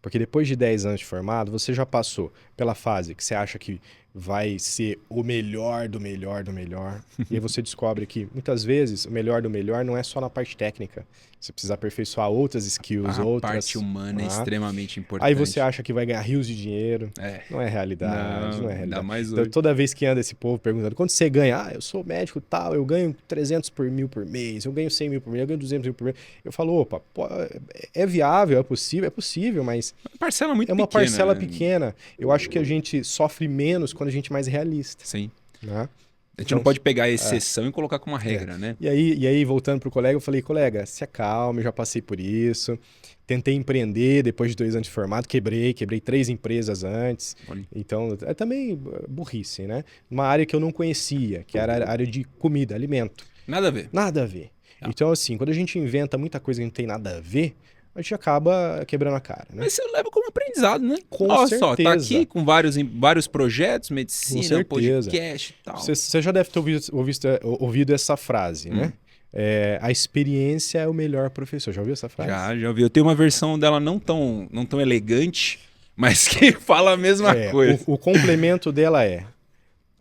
Porque depois de 10 anos de formado, você já passou pela fase que você acha que vai ser o melhor do melhor do melhor. E aí você descobre que, muitas vezes, o melhor do melhor não é só na parte técnica. Você precisa aperfeiçoar outras skills, A outras... parte humana é Ah. extremamente importante. Aí você acha que vai ganhar rios de dinheiro. É. Não é realidade, não é Ainda realidade. mais Então, hoje. toda vez que anda esse povo perguntando, quanto você ganha? Ah, eu sou médico tal, eu ganho 300 mil por mês, eu ganho 100 mil por mês, eu ganho 200 mil por mês. Eu falo, opa, é viável, é possível, mas Parcela muito é uma pequena, parcela né? pequena. Eu acho que a gente sofre menos quando a gente é mais realista, Sim. né? A gente Então, não pode pegar a exceção e colocar como uma regra, né? E aí, voltando pro colega, eu falei, colega, se acalme, eu já passei por isso. Tentei empreender depois de 2 anos de formado, quebrei 3 empresas antes. Olha. Então, é também burrice, né? Uma área que eu não conhecia, que era a área de comida, alimento. Nada a ver. Nada a ver. Tá. Então, assim, quando a gente inventa muita coisa que não tem nada a ver, a gente acaba quebrando a cara, né? Mas você leva como aprendizado, né? Com Olha só, tá certeza. aqui com vários projetos, medicina, certeza. podcast e tal. Você já deve ter ouvido essa frase, né? A experiência é o melhor professor. Já ouviu essa frase? Já ouvi. Eu tenho uma versão dela não tão elegante, mas que fala a mesma coisa. O complemento dela é: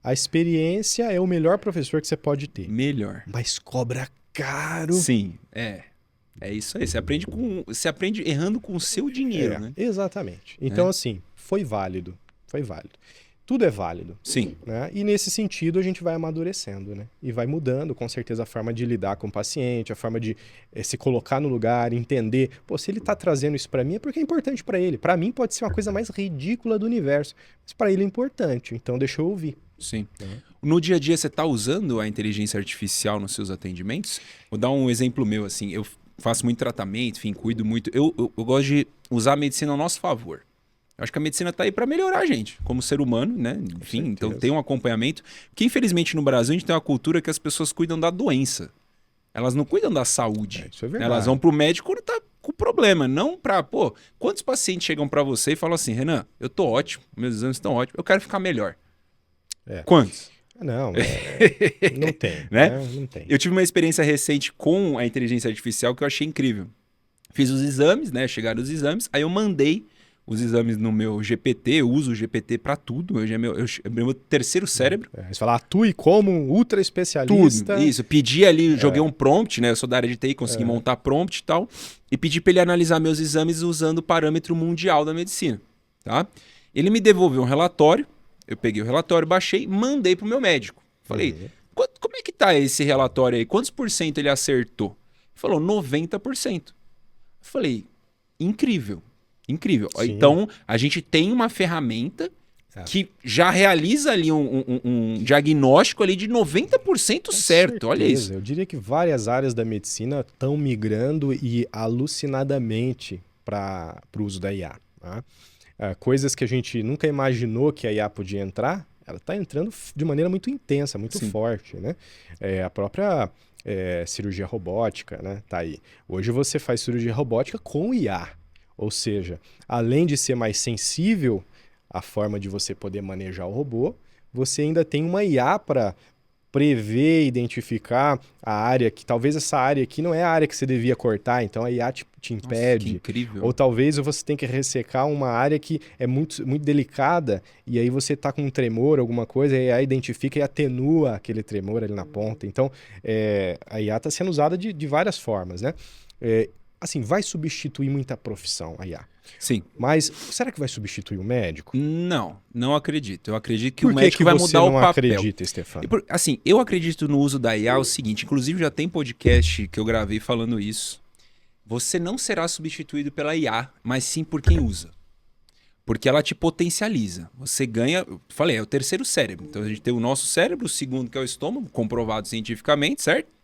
a experiência é o melhor professor que você pode ter, Melhor. mas cobra caro. Sim, é isso aí. Você aprende errando com o seu dinheiro, né? Exatamente. Então, assim, foi válido. Foi válido. Tudo é válido. Sim. Né? E nesse sentido a gente vai amadurecendo, né? E vai mudando, com certeza, a forma de lidar com o paciente, a forma de se colocar no lugar, entender. Pô, se ele tá trazendo isso para mim é porque é importante para ele. Para mim pode ser uma coisa mais ridícula do universo, mas para ele é importante. Então deixa eu ouvir. Sim. No dia a dia, você tá usando a inteligência artificial nos seus atendimentos? Vou dar um exemplo meu, assim. Eu faço muito tratamento, enfim, cuido muito. Eu gosto de usar a medicina ao nosso favor. Eu acho que a medicina tá aí para melhorar a gente, como ser humano, né? Enfim, então tem um acompanhamento. Que infelizmente no Brasil a gente tem uma cultura que as pessoas cuidam da doença. Elas não cuidam da saúde. Isso é verdade. Elas vão pro médico quando tá com problema, não pra, pô, quantos pacientes chegam para você e falam assim, Renan, eu tô ótimo, meus exames estão ótimos, eu quero ficar melhor. Quantos? Não, não tem. Né? Não tem. Eu tive uma experiência recente com a inteligência artificial que eu achei incrível. Fiz os exames, né? Chegaram os exames, aí eu mandei os exames no meu GPT, eu uso o GPT para tudo, hoje é meu terceiro cérebro. Você fala, atue como um ultra especialista. Tudo, isso. Pedi ali, joguei um prompt, né? Eu sou da área de TI, consegui montar prompt e tal. E pedi para ele analisar meus exames usando o parâmetro mundial da medicina, tá? Ele me devolveu um relatório, eu peguei o relatório, baixei, mandei pro meu médico. Falei, como é que tá esse relatório aí? Quantos por cento ele acertou? Ele falou, 90%. Eu falei, incrível, incrível. Sim. Então, a gente tem uma ferramenta que já realiza ali um diagnóstico ali de 90% certo. Olha isso. Eu diria que várias áreas da medicina estão migrando e alucinadamente para o uso da IA. Tá? Coisas que a gente nunca imaginou que a IA podia entrar, ela está entrando de maneira muito intensa, muito forte. Né? A própria cirurgia robótica, né? Tá aí. Hoje você faz cirurgia robótica com IA. Ou seja, além de ser mais sensível a forma de você poder manejar o robô, você ainda tem uma IA para prever, identificar a área que talvez essa área aqui não é a área que você devia cortar, então a IA te impede. Nossa, que incrível. Ou talvez você tenha que ressecar uma área que é muito, muito delicada e aí você está com um tremor, alguma coisa, e a IA identifica e atenua aquele tremor ali na ponta. Então, a IA está sendo usada de várias formas, né? Assim, vai substituir muita profissão a IA. Sim. Mas será que vai substituir o médico? Não acredito. Eu acredito que Por o médico vai mudar o papel. Por que você não acredita, Stefano? Assim, eu acredito no uso da IA o seguinte, inclusive já tem podcast que eu gravei falando isso. Você não será substituído pela IA, mas sim por quem usa. Porque ela te potencializa. Você ganha, eu falei, é o terceiro cérebro. Então a gente tem o nosso cérebro, o segundo que é o estômago, comprovado cientificamente, certo?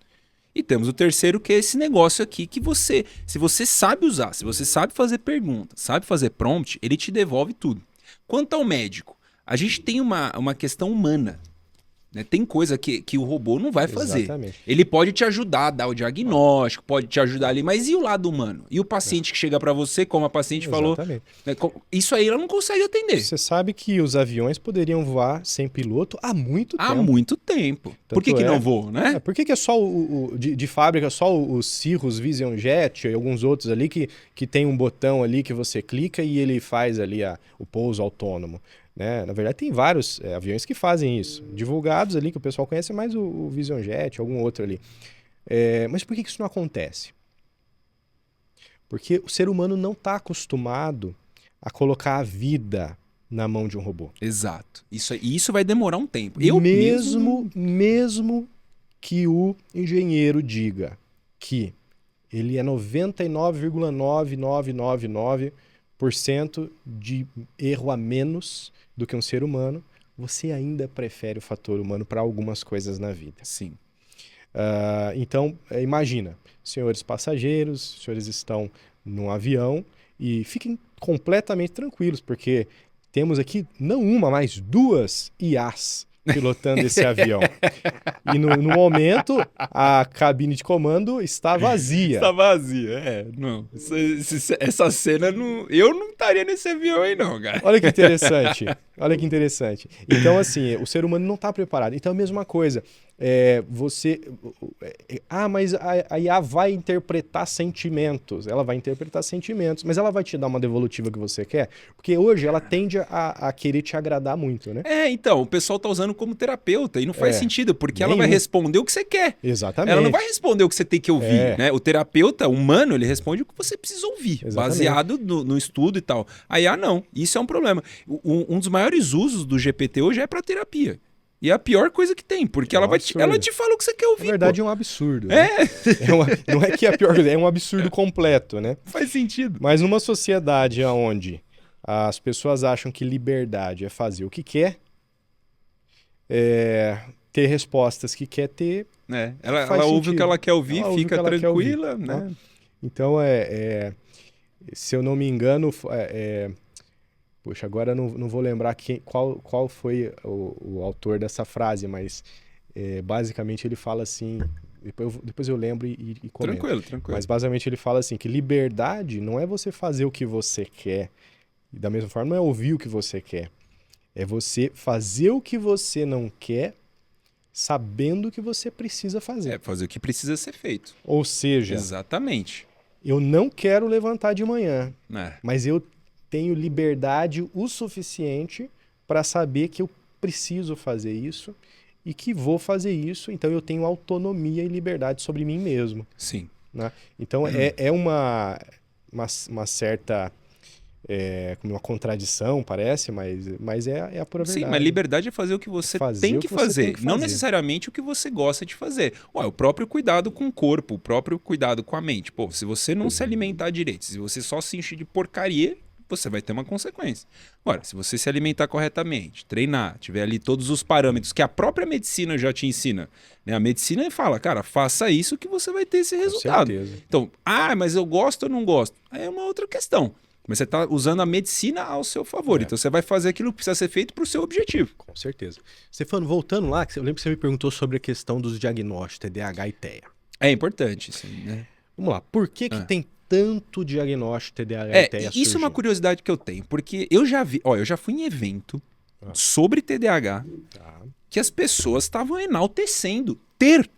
E temos o terceiro, que é esse negócio aqui que você, se você sabe usar, se você sabe fazer perguntas, sabe fazer prompt, ele te devolve tudo. Quanto ao médico, a gente tem uma questão humana. Né? Tem coisa que o robô não vai fazer. Exatamente. Ele pode te ajudar a dar o diagnóstico, pode te ajudar ali, mas e o lado humano? E o paciente que chega para você, como a paciente falou, né? Isso aí ela não consegue atender. Você sabe que os aviões poderiam voar sem piloto há muito tempo. Há muito tempo. Por que não voam, né? Por que é só de fábrica, só os Cirrus Vision Jet e alguns outros ali que tem um botão ali que você clica e ele faz ali o pouso autônomo? Né? Na verdade, tem vários aviões que fazem isso. Divulgados ali, que o pessoal conhece mais o Vision Jet, algum outro ali. Mas por que isso não acontece? Porque o ser humano não está acostumado a colocar a vida na mão de um robô. Exato. Isso vai demorar um tempo. Mesmo que o engenheiro diga que ele é 99,9999% de erro a menos do que um ser humano, você ainda prefere o fator humano para algumas coisas na vida. Sim. Então, imagina, senhores passageiros, os senhores estão num avião e fiquem completamente tranquilos, porque temos aqui não uma, mas duas IAs pilotando esse avião. E no momento, a cabine de comando está vazia. Está vazia, não. Essa cena, eu não estaria nesse avião aí não, cara. Olha que interessante. Olha que interessante. Então, assim, o ser humano não está preparado. Então, a mesma coisa. Mas a IA vai interpretar sentimentos. Ela vai interpretar sentimentos, mas ela vai te dar uma devolutiva que você quer? Porque hoje ela tende a querer te agradar muito, né? Então, o pessoal tá usando como terapeuta e não faz sentido, porque ela vai responder o que você quer. Exatamente. Ela não vai responder o que você tem que ouvir, né? O terapeuta humano, ele responde o que você precisa ouvir, baseado no estudo e tal. A IA não. Isso é um problema. Um dos maiores usos do GPT hoje é para terapia. E é a pior coisa que tem, porque ela te fala o que você quer ouvir. Na verdade, é um absurdo. Né? Não é que é a pior coisa, é um absurdo completo, né? Faz sentido. Mas numa sociedade onde as pessoas acham que liberdade é fazer o que quer, ter respostas que quer ter. Ela ouve o que ela quer ouvir, fica tranquila, ouvir, né? Então, se eu não me engano, puxa, agora não vou lembrar qual foi o autor dessa frase, mas basicamente ele fala assim, depois eu lembro e comento. Tranquilo. Mas basicamente ele fala assim, que liberdade não é você fazer o que você quer, e da mesma forma não é ouvir o que você quer, é você fazer o que você não quer, sabendo que você precisa fazer. Fazer o que precisa ser feito. Ou seja... Exatamente. Eu não quero levantar de manhã, mas eu tenho liberdade o suficiente para saber que eu preciso fazer isso e que vou fazer isso, então eu tenho autonomia e liberdade sobre mim mesmo. Sim. Né? Então é uma certa uma contradição, parece, mas é a pura verdade. Sim, mas liberdade é fazer o que você tem que fazer, não necessariamente o que você gosta de fazer. O próprio cuidado com o corpo, o próprio cuidado com a mente. Pô, se você não se alimentar direito, se você só se encher de porcaria, você vai ter uma consequência. Agora, se você se alimentar corretamente, treinar, tiver ali todos os parâmetros que a própria medicina já te ensina, né? A medicina fala, cara, faça isso que você vai ter esse resultado. Com certeza. Então, mas eu gosto ou não gosto? Aí é uma outra questão. Mas você está usando a medicina ao seu favor. Então você vai fazer aquilo que precisa ser feito para o seu objetivo. Com certeza. Stefano, voltando lá, eu lembro que você me perguntou sobre a questão dos diagnósticos, TDAH e TEA. É importante, sim, né? Vamos lá. Por que tem tanto diagnóstico TDAH e TEA Isso é uma curiosidade que eu tenho, porque eu já vi, eu já fui em evento sobre TDAH que as pessoas estavam enaltecendo ter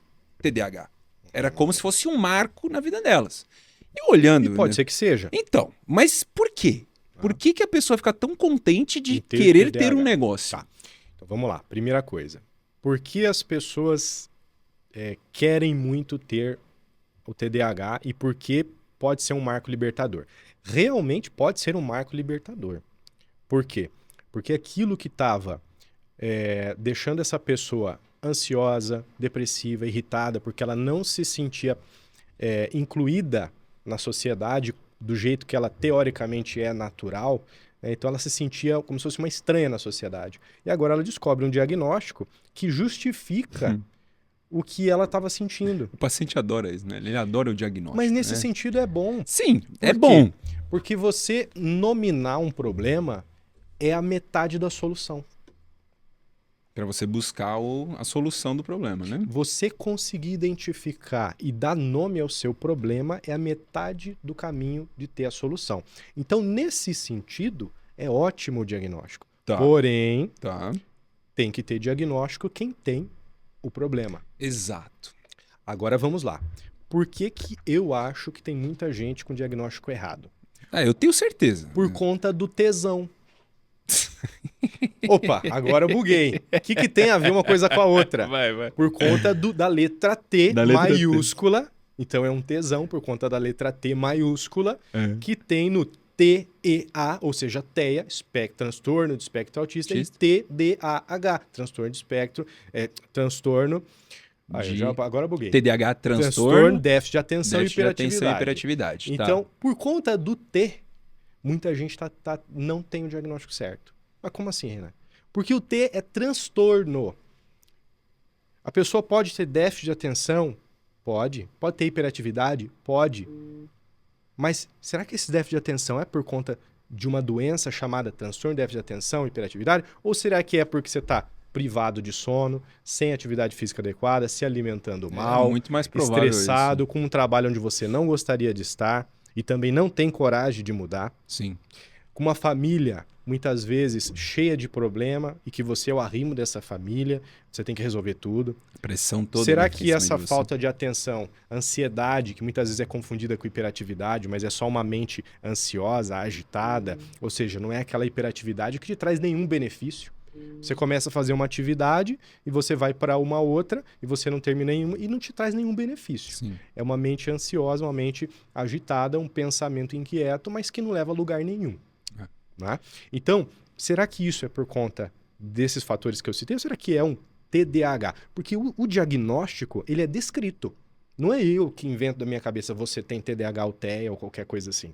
TDAH. Era como se fosse um marco na vida delas. E olhando... E pode ser que seja. Então, mas por quê? Por que a pessoa fica tão contente de querer ter um negócio? Tá. Então vamos lá. Primeira coisa. Por que as pessoas querem muito ter o TDAH e por que pode ser um marco libertador? Realmente pode ser um marco libertador. Por quê? Porque aquilo que estava deixando essa pessoa ansiosa, depressiva, irritada, porque ela não se sentia incluída na sociedade do jeito que ela teoricamente é natural, então ela se sentia como se fosse uma estranha na sociedade. E agora ela descobre um diagnóstico que justifica o que ela estava sentindo. O paciente adora isso, né? Ele adora o diagnóstico. Mas nesse sentido é bom. Sim, é bom. Porque você nominar um problema é a metade da solução. Para você buscar a solução do problema, né? Você conseguir identificar e dar nome ao seu problema é a metade do caminho de ter a solução. Então, nesse sentido, é ótimo o diagnóstico. Porém, tem que ter diagnóstico quem tem o problema. Exato. Agora vamos lá. Por que eu acho que tem muita gente com diagnóstico errado? Eu tenho certeza. Por conta do tesão. Opa, agora eu buguei. O que tem a ver uma coisa com a outra? Vai. Por conta da letra T maiúscula. Então é um tesão por conta da letra T maiúscula que tem no TEA, ou seja, TEA, transtorno de espectro autista, e TDAH, transtorno de espectro, transtorno... agora eu buguei. TDAH, transtorno, déficit de atenção e hiperatividade. Então, por conta do T, muita gente não tem o diagnóstico certo. Mas como assim, Renan? Porque o T é transtorno. A pessoa pode ter déficit de atenção? Pode. Pode ter hiperatividade? Pode. Mas será que esse déficit de atenção é por conta de uma doença chamada transtorno de déficit de atenção e hiperatividade? Ou será que é porque você está privado de sono, sem atividade física adequada, se alimentando mal, muito mais provável estressado, isso. com um trabalho onde você não gostaria de estar e também não tem coragem de mudar? Sim. Com uma família, muitas vezes, cheia de problema e que você é o arrimo dessa família, você tem que resolver tudo. A pressão toda. Será que essa falta de atenção, ansiedade, que muitas vezes é confundida com hiperatividade, mas é só uma mente ansiosa, agitada, ou seja, não é aquela hiperatividade que te traz nenhum benefício? Você começa a fazer uma atividade e você vai para uma outra e você não termina nenhuma e não te traz nenhum benefício. Sim. É uma mente ansiosa, uma mente agitada, um pensamento inquieto, mas que não leva a lugar nenhum. Né? Então, será que isso é por conta desses fatores que eu citei ou será que é um TDAH? Porque o diagnóstico, ele é descrito. Não é eu que invento da minha cabeça, você tem TDAH ou TEA ou qualquer coisa assim.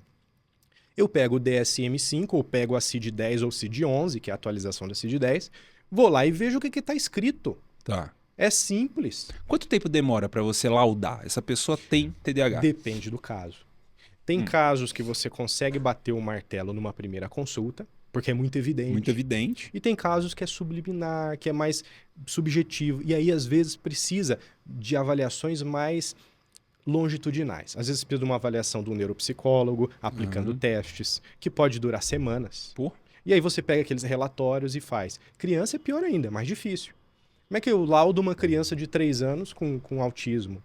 Eu pego o DSM-5 ou pego a CID-10 ou CID-11, que é a atualização da CID-10, vou lá e vejo o que está escrito. Tá. É simples. Quanto tempo demora para você laudar? Essa pessoa tem TDAH? Depende do caso. Tem casos que você consegue bater o martelo numa primeira consulta, porque é muito evidente. Muito evidente. E tem casos que é subliminar, que é mais subjetivo. E aí, às vezes, precisa de avaliações mais longitudinais. Às vezes precisa de uma avaliação do neuropsicólogo, aplicando testes, que pode durar semanas. Pô. E aí você pega aqueles relatórios e faz. Criança é pior ainda, é mais difícil. Como é que eu laudo uma criança de 3 anos com autismo?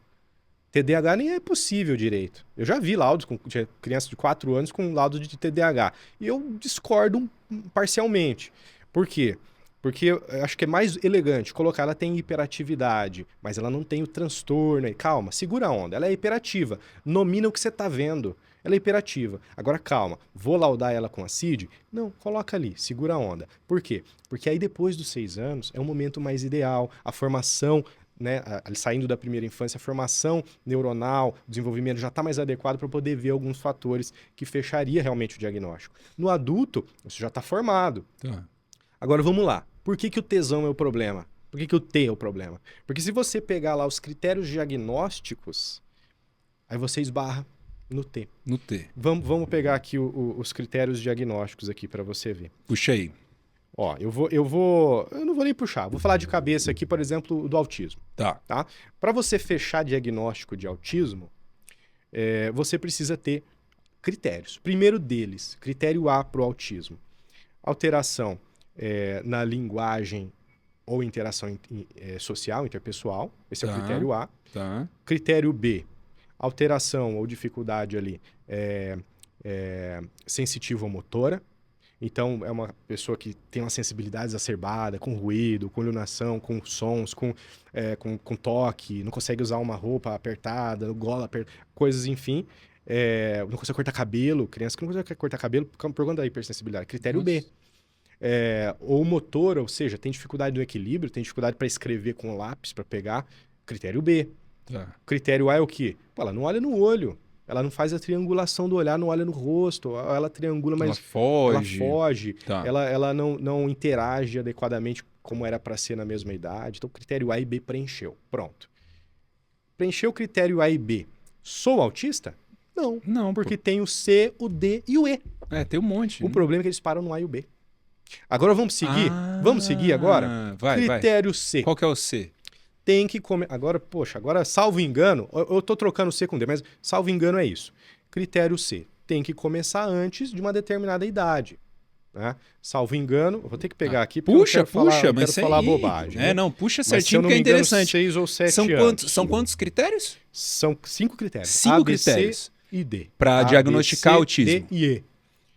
TDAH nem é possível direito. Eu já vi laudos com crianças de 4 anos com laudo de TDAH. E eu discordo parcialmente. Por quê? Porque eu acho que é mais elegante colocar, ela tem hiperatividade, mas ela não tem o transtorno. Calma, segura a onda. Ela é hiperativa. Nomina o que você está vendo. Ela é hiperativa. Agora, calma. Vou laudar ela com a CID? Não, coloca ali, segura a onda. Por quê? Porque aí depois dos 6 anos é um momento mais ideal. A formação, né, saindo da primeira infância, a formação neuronal, o desenvolvimento já está mais adequado para poder ver alguns fatores que fecharia realmente o diagnóstico. No adulto, você já está formado. Tá. Agora vamos lá. Por que o tesão é o problema? Por que o T é o problema? Porque se você pegar lá os critérios diagnósticos, aí você esbarra no T. No T. Vamos pegar aqui os critérios diagnósticos aqui para você ver. Puxa aí. Ó, eu não vou nem puxar. Vou falar de cabeça aqui, por exemplo, do autismo. Tá. Para você fechar diagnóstico de autismo, você precisa ter critérios. Primeiro deles, critério A para o autismo. Alteração na linguagem ou interação social, interpessoal. Esse é o critério A. Tá. Critério B, alteração ou dificuldade ali sensitivo-motora. Então, é uma pessoa que tem uma sensibilidade exacerbada, com ruído, com iluminação, com sons, com toque, não consegue usar uma roupa apertada, gola apertada, coisas, enfim. Não consegue cortar cabelo, criança que não consegue cortar cabelo por conta da hipersensibilidade. Critério B. Ou motor, ou seja, tem dificuldade no equilíbrio, tem dificuldade para escrever com lápis, para pegar. Critério B. Tá. Critério A é o quê? Pô, ela não olha no olho. Ela não faz a triangulação do olhar, não olha no rosto. Ela triangula, mas ela foge. Tá. Ela não interage adequadamente como era para ser na mesma idade. Então, critério A e B preencheu. Pronto. Preencheu o critério A e B. Sou autista? Não. Não, porque tem o C, o D e o E. Tem um monte. O problema é que eles param no A e o B. Agora vamos seguir? Vamos seguir agora? Critério C. Qual que é o C? Tem que comer. Agora, salvo engano, eu tô trocando C com D, mas salvo engano é isso. Critério C. Tem que começar antes de uma determinada idade. Né? Salvo engano, eu vou ter que pegar aqui porque eu quero falar bobagem. Né? Não, puxa certinho porque é interessante. 6 ou 7 São quantos critérios? São 5 critérios. 5 critérios. C e D. Para diagnosticar autismo. D e E.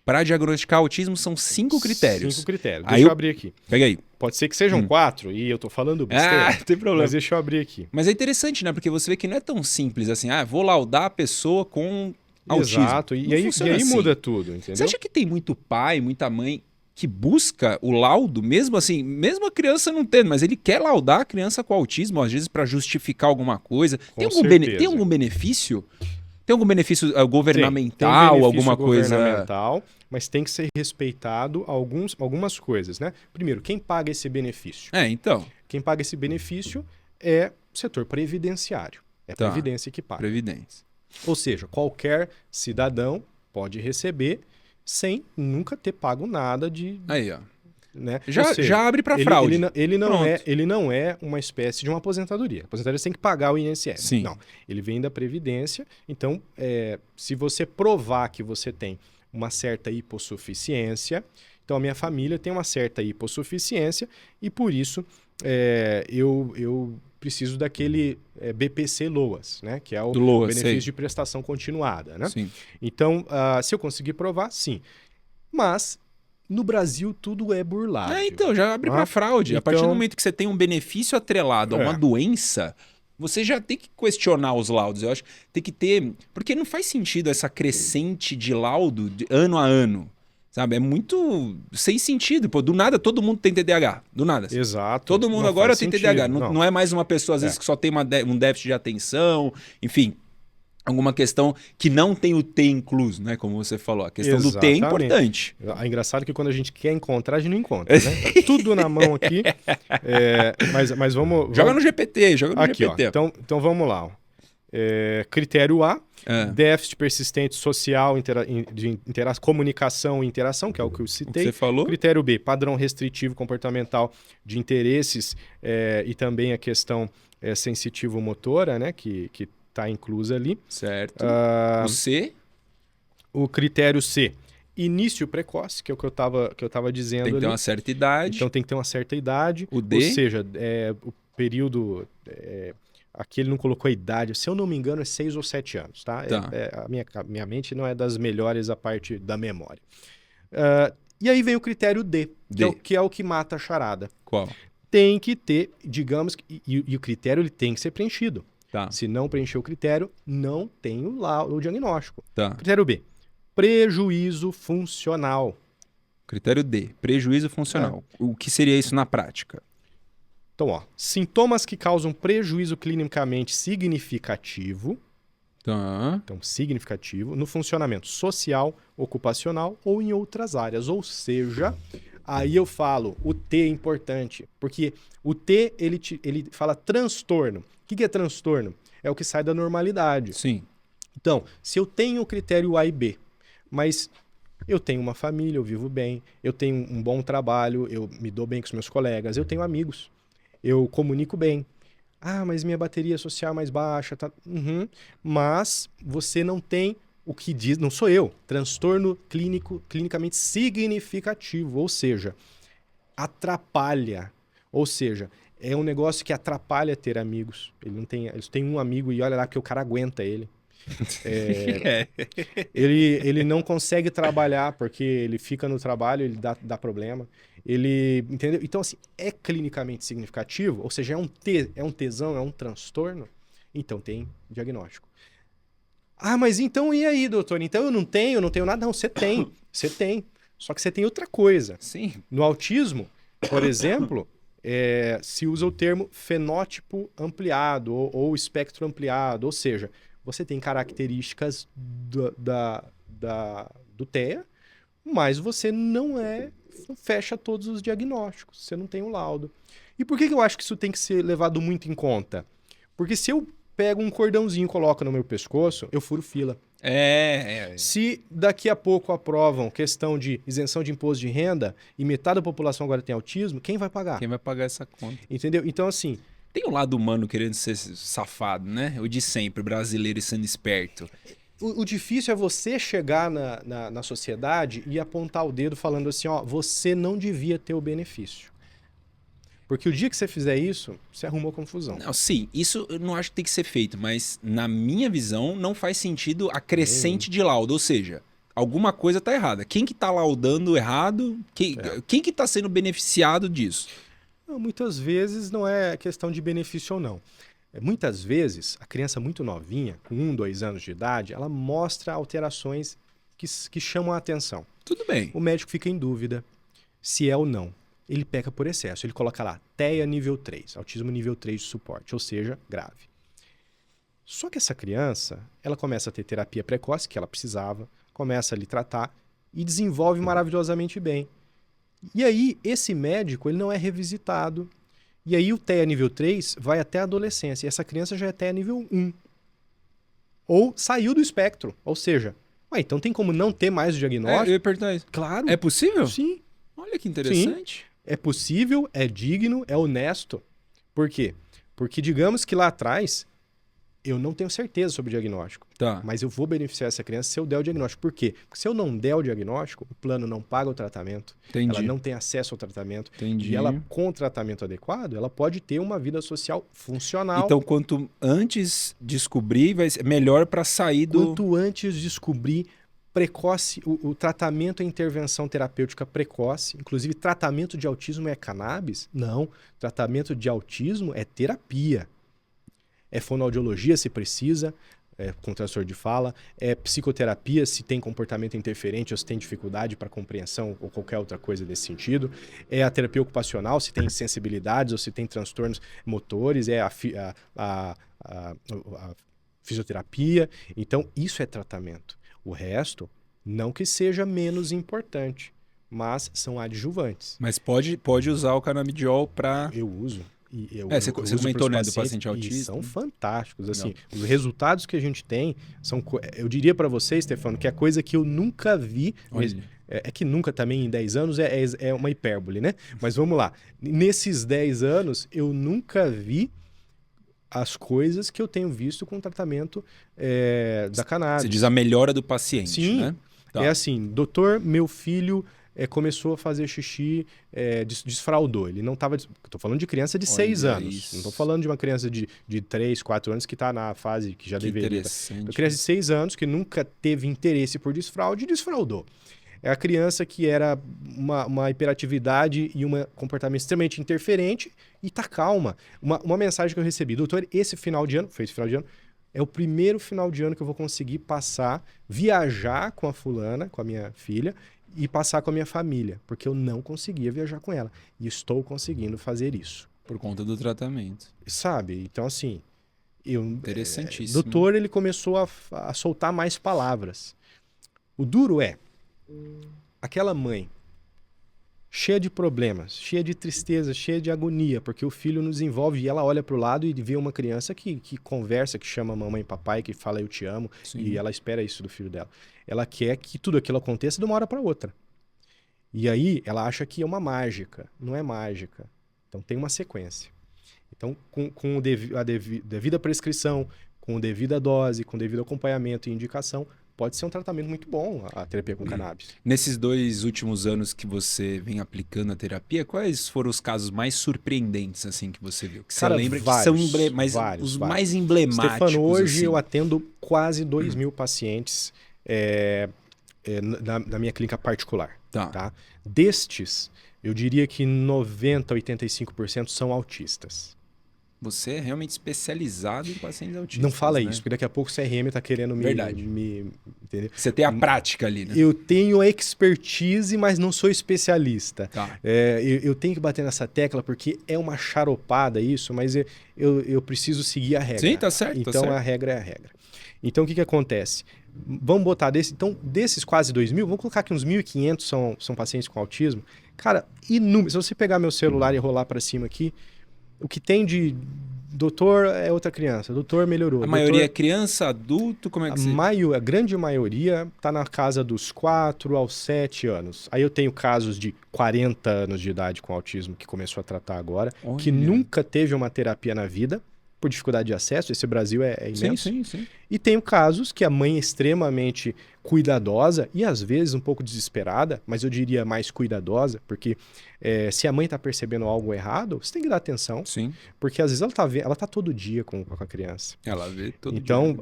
Para diagnosticar autismo são 5 critérios. 5 critérios. Deixa eu abrir aqui. Pega aí. Pode ser que sejam 4 e eu tô falando besteira. Tem problema. Mas deixa eu abrir aqui. Mas é interessante, né? Porque você vê que não é tão simples assim. Vou laudar a pessoa com autismo. Exato. E aí assim. Muda tudo, entendeu? Você acha que tem muito pai, muita mãe que busca o laudo, mesmo assim, mesmo a criança não tendo, mas ele quer laudar a criança com autismo, às vezes para justificar alguma coisa. Tem algum benefício? Tem algum benefício governamental, tem alguma coisa? Governamental, mas tem que ser respeitado algumas coisas, né? Primeiro, quem paga esse benefício? Então. Quem paga esse benefício é o setor previdenciário. É a Previdência que paga. Previdência. Ou seja, qualquer cidadão pode receber sem nunca ter pago nada de... Aí, ó. Né? Já abre para fraude. Ele não é uma espécie de uma aposentadoria. A aposentadoria você tem que pagar o INSS. Sim. Não. Ele vem da Previdência. Então, se você provar que você tem uma certa hipossuficiência, então a minha família tem uma certa hipossuficiência e por isso eu preciso daquele BPC-LOAS, né? Que é o benefício de prestação continuada. Né? Sim. Então, se eu conseguir provar, sim. Mas... no Brasil, tudo é burlado. Então, já abre para fraude. A partir do momento que você tem um benefício atrelado a uma doença, você já tem que questionar os laudos. Eu acho que tem que ter... porque não faz sentido essa crescente de laudo de ano a ano. Sabe? É muito sem sentido. Pô, do nada, todo mundo tem TDAH. Do nada. Exato. Todo mundo agora tem TDAH. Não é mais uma pessoa, às vezes, que só tem um déficit de atenção. Enfim... alguma questão que não tem o T incluso, né? Como você falou. A questão do T é importante. É engraçado que quando a gente quer encontrar, a gente não encontra, né? Tá tudo na mão aqui. Mas vamos... Joga no GPT, aqui, GPT. Ó. Então vamos lá. Ó. Critério A, déficit persistente social, comunicação e interação, que é o que eu citei. O que você falou. Critério B, padrão restritivo comportamental de interesses e também a questão sensitivo-motora, né? Que está inclusa ali. Certo. O C? O critério C. Início precoce, que é o que eu estava dizendo ali. Tem que ter uma certa idade. Então tem que ter uma certa idade. O D? Ou seja, o período... aqui ele não colocou a idade, se eu não me engano é 6 ou 7 anos, tá? Tá. A minha mente não é das melhores a parte da memória. E aí vem o critério D, D. que é o que mata a charada. Qual? Tem que ter, digamos, e o critério ele tem que ser preenchido. Tá. Se não preencher o critério, não tem o diagnóstico. Tá. Critério B, prejuízo funcional. Critério D, prejuízo funcional. O que seria isso na prática? Então, ó, sintomas que causam prejuízo clinicamente significativo, Tá. então significativo, no funcionamento social, ocupacional ou em outras áreas. Ou seja, aí eu falo, o T é importante, porque o T, ele fala transtorno. O que é transtorno? É o que sai da normalidade. Sim. Então, se eu tenho o critério A e B, mas eu tenho uma família, eu vivo bem, eu tenho um bom trabalho, eu me dou bem com os meus colegas, eu tenho amigos, eu comunico bem. Ah, mas minha bateria social é mais baixa, tá? Uhum. Mas você não tem o que diz, não sou eu, transtorno clinicamente significativo, ou seja, atrapalha. Ou seja, é um negócio que atrapalha ter amigos. Eles têm um amigo e olha lá que o cara aguenta ele. Ele não consegue trabalhar porque ele fica no trabalho, ele dá problema. Entendeu? Então, assim, é clinicamente significativo, ou seja, é um tesão, é um transtorno, então tem diagnóstico. Ah, mas então e aí, doutor? Então eu não tenho nada. Não, você tem. Só que você tem outra coisa. Sim. No autismo, por exemplo, se usa o termo fenótipo ampliado ou espectro ampliado, ou seja, você tem características do TEA, mas você não fecha todos os diagnósticos, você não tem o laudo. E por que eu acho que isso tem que ser levado muito em conta? Porque se eu pego um cordãozinho e coloco no meu pescoço, eu furo fila. Se daqui a pouco aprovam questão de isenção de imposto de renda e metade da população agora tem autismo, quem vai pagar? Quem vai pagar essa conta? Entendeu? Então, assim... Tem um lado humano querendo ser safado, né? O de sempre, brasileiro e sendo esperto. O difícil é você chegar na sociedade e apontar o dedo falando assim, ó, você não devia ter o benefício. Porque o dia que você fizer isso, você arrumou confusão. Não, sim, isso eu não acho que tem que ser feito, mas na minha visão não faz sentido a crescente de laudo, ou seja, alguma coisa está errada. Quem que está laudando errado? Quem que está sendo beneficiado disso? Não, muitas vezes não é questão de benefício ou não. Muitas vezes, a criança muito novinha, com 1, 2 anos de idade, ela mostra alterações que chamam a atenção. Tudo bem. O médico fica em dúvida se é ou não. Ele peca por excesso. Ele coloca lá, TEA nível 3, autismo nível 3 de suporte, ou seja, grave. Só que essa criança, ela começa a ter terapia precoce, que ela precisava, começa a lhe tratar e desenvolve maravilhosamente bem. E aí, esse médico, ele não é revisitado. E aí o TEA nível 3 vai até a adolescência. E essa criança já é TEA nível 1. Ou saiu do espectro. Ou seja, então tem como não ter mais o diagnóstico? Eu ia perguntar isso. Claro. É possível? Sim. Olha que interessante. Sim. É possível, é digno, é honesto. Por quê? Porque digamos que lá atrás eu não tenho certeza sobre o diagnóstico. Tá. Mas eu vou beneficiar essa criança se eu der o diagnóstico. Por quê? Porque se eu não der o diagnóstico, o plano não paga o tratamento. Entendi. Ela não tem acesso ao tratamento. Entendi. E ela, com o tratamento adequado, ela pode ter uma vida social funcional. Então, quanto antes descobrir, vai ser melhor para sair do... Quanto antes descobrir precoce, o tratamento é intervenção terapêutica precoce. Inclusive, tratamento de autismo é cannabis? Não. Tratamento de autismo é terapia. É fonoaudiologia se precisa, com transtorno de fala, é psicoterapia se tem comportamento interferente ou se tem dificuldade para compreensão ou qualquer outra coisa desse sentido, é a terapia ocupacional se tem sensibilidades ou se tem transtornos motores, é a fisioterapia. Então, isso é tratamento. O resto, não que seja menos importante, mas são adjuvantes. Mas pode usar o canabidiol para... Eu uso. Você comentou, né, do paciente autista. São fantásticos. Assim, os resultados que a gente tem são... Eu diria para você, Stefano, que é coisa que eu nunca vi. É que nunca também em 10 anos é uma hipérbole, né? Mas vamos lá. Nesses 10 anos, eu nunca vi as coisas que eu tenho visto com o tratamento da cannabis. Você diz a melhora do paciente, Sim. né? Tá. É assim, doutor, meu filho começou a fazer xixi, desfraldou. Ele não estava... Estou falando de criança de 6 anos. Isso. Não estou falando de uma criança de 3, 4 anos que está na fase que já deveria. Interessante. Uma criança de 6 anos que nunca teve interesse por desfraude e desfraldou. É a criança que era uma hiperatividade e um comportamento extremamente interferente e tá calma. Uma mensagem que eu recebi: doutor, esse final de ano, é o primeiro final de ano que eu vou conseguir viajar com a fulana, com a minha filha, e passar com a minha família, porque eu não conseguia viajar com ela. E estou conseguindo fazer isso. Por conta do tratamento. Sabe? Então, assim, Interessantíssimo. O doutor, ele começou a soltar mais palavras. O duro é, aquela mãe cheia de problemas, cheia de tristeza, cheia de agonia, porque o filho nos envolve e ela olha para o lado e vê uma criança que conversa, que chama mamãe e papai, que fala eu te amo, Sim. e ela espera isso do filho dela. Ela quer que tudo aquilo aconteça de uma hora para outra. E aí ela acha que é uma mágica. Não é mágica. Então tem uma sequência. Então, com a devida prescrição, com a devida dose, com o devido acompanhamento e indicação, pode ser um tratamento muito bom a terapia com cannabis. Nesses 2 últimos anos que você vem aplicando a terapia, quais foram os casos mais surpreendentes assim que você viu? Que você lembra vários, que são os mais emblemáticos? Stefano, hoje assim. eu atendo quase 2.000 pacientes na minha clínica particular. Tá? Destes, eu diria que 90%, 85% são autistas. Você é realmente especializado em pacientes autistas. Não fala né? isso, porque daqui a pouco o CRM está querendo me entender? Você tem a prática ali, né? Eu tenho a expertise, mas não sou especialista. Tá. Eu tenho que bater nessa tecla, porque é uma charopada isso, mas eu preciso seguir a regra. Sim, tá certo. Então tá certo. a regra é a regra. Então o que acontece? Vamos botar desses quase 2.000, vamos colocar que uns 1.500 são pacientes com autismo. Cara, inúmeros. Se você pegar meu celular e rolar para cima aqui, o que tem de doutor é outra criança, doutor melhorou. A maioria é criança, adulto, como é que você... A grande maioria está na casa dos 4 aos 7 anos. Aí eu tenho casos de 40 anos de idade com autismo que começou a tratar agora, que nunca teve uma terapia na vida, por dificuldade de acesso. Esse Brasil é imenso. Sim. E tenho casos que a mãe é extremamente cuidadosa e às vezes um pouco desesperada, mas eu diria mais cuidadosa, porque se a mãe está percebendo algo errado, você tem que dar atenção. Sim. Porque às vezes ela tá todo dia com a criança. Ela vê todo dia. Então,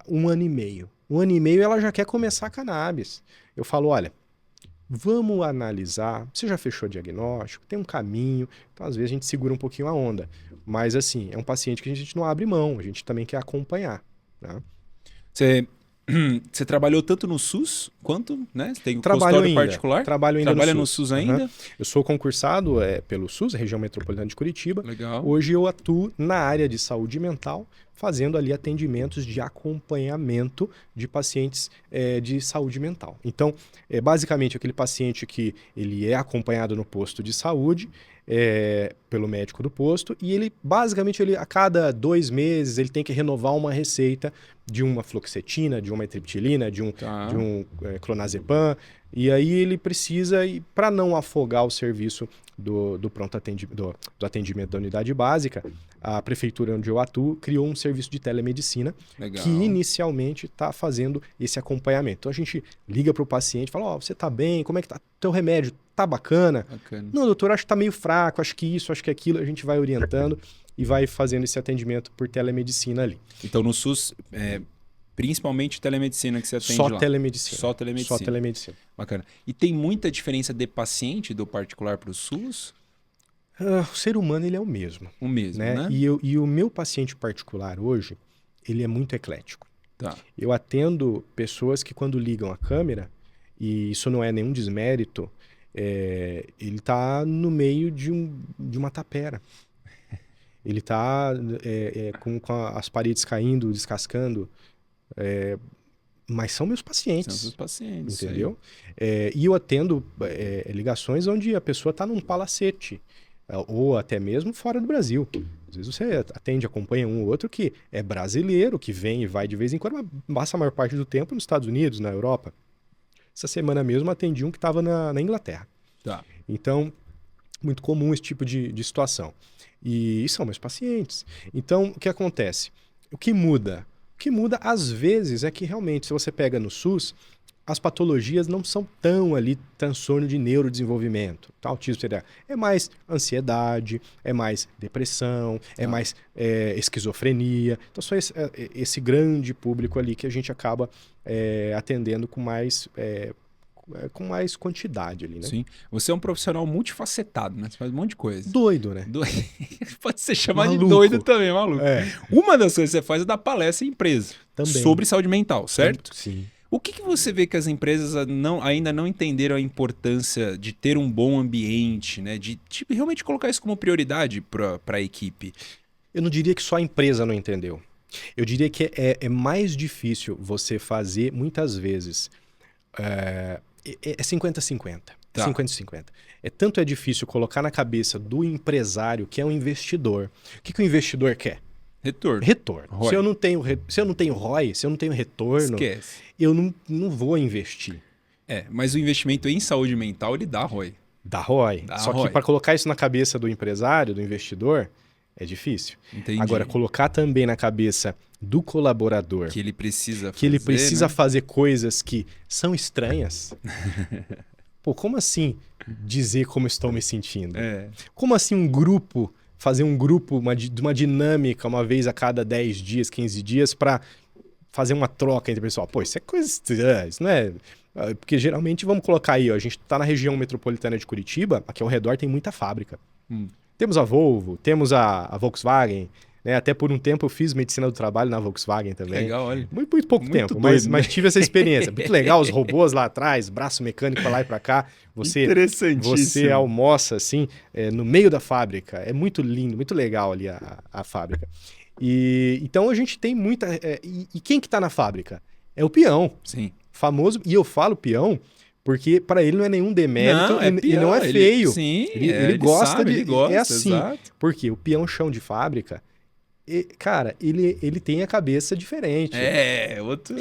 1 ano e meio. 1 ano e meio ela já quer começar cannabis. Eu falo, olha, vamos analisar. Você já fechou o diagnóstico? Tem um caminho. Então, às vezes, a gente segura um pouquinho a onda. Mas, assim, é um paciente que a gente não abre mão. A gente também quer acompanhar. Né? Você trabalhou tanto no SUS quanto, né? Você tem consultório particular? Trabalho ainda Trabalha no SUS ainda? Uhum. Eu sou concursado pelo SUS, região metropolitana de Curitiba. Legal. Hoje eu atuo na área de saúde mental, fazendo ali atendimentos de acompanhamento de pacientes de saúde mental. Então, basicamente, aquele paciente que ele é acompanhado no posto de saúde, pelo médico do posto, e ele, basicamente, a cada 2 meses, ele tem que renovar uma receita de uma fluoxetina, de uma triptilina, de um clonazepam, e aí ele precisa, para não afogar o serviço do pronto atendimento, do atendimento da unidade básica, a prefeitura onde eu atuo criou um serviço de telemedicina. Legal. Que inicialmente está fazendo esse acompanhamento. Então a gente liga para o paciente e fala, você está bem? Como é que tá? Teu remédio tá bacana? Não, doutor, acho que está meio fraco, acho que isso, acho que aquilo. A gente vai orientando e vai fazendo esse atendimento por telemedicina ali. Então no SUS, principalmente telemedicina que você atende Só lá? Telemedicina. Só telemedicina. Só telemedicina. Bacana. E tem muita diferença de paciente do particular para o SUS? O ser humano, ele é o mesmo. O mesmo, né? E o meu paciente particular hoje, ele é muito eclético. Tá. Eu atendo pessoas que quando ligam a câmera, e isso não é nenhum desmérito, ele está no meio de uma tapera. Ele está com as paredes caindo, descascando, mas são meus pacientes. São seus pacientes. Entendeu? E eu atendo ligações onde a pessoa está num palacete, ou até mesmo fora do Brasil. Às vezes você atende, acompanha um ou outro que é brasileiro, que vem e vai de vez em quando, mas passa a maior parte do tempo nos Estados Unidos, na Europa. Essa semana mesmo atendi um que estava na Inglaterra. Tá. Então, muito comum esse tipo de situação. E são meus pacientes. Então, o que acontece? O que muda? O que muda, às vezes, é que realmente, se você pega no SUS, as patologias não são tão ali transtorno de neurodesenvolvimento, tá? Autismo cerebral. É mais ansiedade, é mais depressão, é mais esquizofrenia. Então, só esse grande público ali que a gente acaba atendendo com mais quantidade ali, né? Sim. Você é um profissional multifacetado, né? Você faz um monte de coisa. Doido, né? Pode ser chamado Maluco. de doido também, maluco. É. Uma das coisas que você faz é dar palestra em empresa. Também. Sobre saúde mental, certo? Sim. O que você vê que as empresas ainda não entenderam a importância de ter um bom ambiente, né? De realmente colocar isso como prioridade para a equipe? Eu não diria que só a empresa não entendeu. Eu diria que é mais difícil você fazer, muitas vezes, é 50-50. Tá. 50-50. Tanto é difícil colocar na cabeça do empresário, que é um investidor. O que o investidor quer? Retorno. ROI. Se eu não tenho ROI, se eu não tenho retorno, Esquece. eu não vou investir. Mas o investimento em saúde mental, ele dá ROI. Dá ROI. Só que para colocar isso na cabeça do empresário, do investidor, é difícil. Entendi. Agora, colocar também na cabeça do colaborador que ele precisa fazer coisas que são estranhas. Pô, como assim dizer como estou me sentindo? Como assim fazer um grupo, uma dinâmica uma vez a cada 10 dias, 15 dias para fazer uma troca entre o pessoal? Pô, isso é coisa estranha, isso não é... Porque geralmente, vamos colocar aí, ó, a gente está na região metropolitana de Curitiba, aqui ao redor tem muita fábrica. Temos a Volvo, temos a Volkswagen, né? Até por um tempo eu fiz medicina do trabalho na Volkswagen também. Legal, olha. Muito pouco tempo, doido, mas tive essa experiência. Muito legal, os robôs lá atrás, braço mecânico para lá e para cá. Interessantíssimo. Você almoça assim, no meio da fábrica. É muito lindo, muito legal ali a fábrica. Então a gente tem muita... E quem que tá na fábrica? É o peão. Sim. Famoso, e eu falo peão porque para ele não é nenhum demérito e não é feio. Ele gosta de... Ele gosta, é assim. Exato. Porque o peão chão de fábrica, cara, ele tem a cabeça diferente. Outro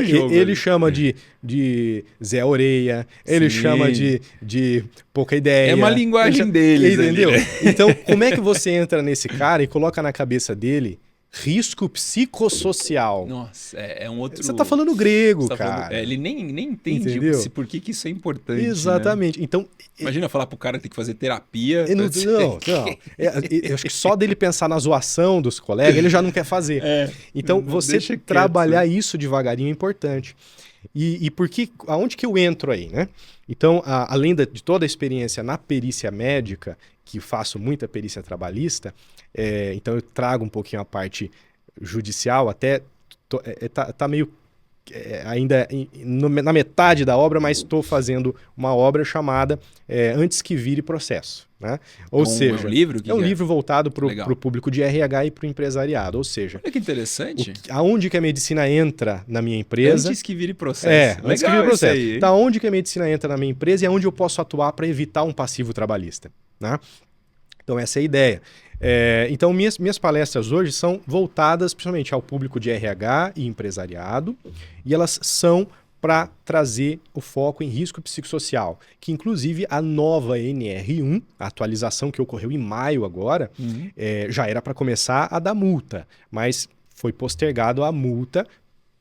jogo. Ele chama de Zé Orelha, ele chama de pouca ideia. É uma linguagem deles. Entendeu? Ali, né? Então, como é que você entra nesse cara e coloca na cabeça dele risco psicossocial? Nossa, é um outro... Você tá falando grego, cara. Ele nem entende por que isso é importante. Exatamente. Né? Então, imagina falar pro cara que tem que fazer terapia. Não. Eu acho que só dele pensar na zoação dos colegas, ele já não quer fazer. Então, você trabalhar isso devagarinho é importante. E aonde que eu entro aí, né? Então, além de toda a experiência na perícia médica, que faço muita perícia trabalhista, então eu trago um pouquinho a parte judicial, até tá meio ainda na metade da obra, mas estou fazendo uma obra chamada Antes que Vire Processo. Né? Ou seja, é um livro? É um livro voltado para o público de RH e para o empresariado. Ou seja, olha que interessante. Aonde que a medicina entra na minha empresa... Antes que vire processo. Antes que vire processo. Então, aonde que a medicina entra na minha empresa e aonde eu posso atuar para evitar um passivo trabalhista. Né? Então, essa é a ideia. Então, minhas palestras hoje são voltadas principalmente ao público de RH e empresariado, e elas são para trazer o foco em risco psicossocial, que inclusive a nova NR1, a atualização que ocorreu em maio agora, já era para começar a dar multa, mas foi postergado a multa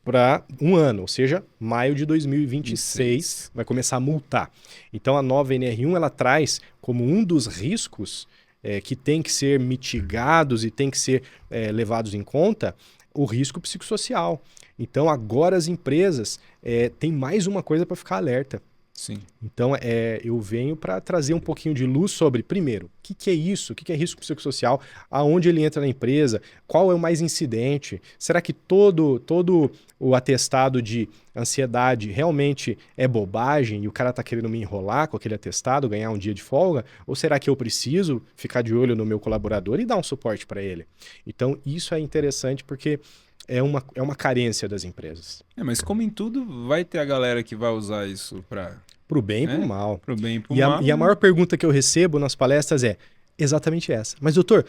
para um ano, ou seja, maio de 2026 vai começar a multar. Então a nova NR1 ela traz como um dos riscos que tem que ser mitigados e tem que ser levados em conta o risco psicossocial. Então agora as empresas têm mais uma coisa para ficar alerta. Sim. Então eu venho para trazer um pouquinho de luz sobre, primeiro, o que é isso? O que é risco psicossocial? Aonde ele entra na empresa? Qual é o mais incidente? Será que todo o atestado de ansiedade realmente é bobagem e o cara está querendo me enrolar com aquele atestado, ganhar um dia de folga? Ou será que eu preciso ficar de olho no meu colaborador e dar um suporte para ele? Então isso é interessante porque é uma carência das empresas. Mas como em tudo, vai ter a galera que vai usar isso para... Pro bem e pro mal. Pro bem e pro mal. E a maior pergunta que eu recebo nas palestras é exatamente essa. Mas, doutor,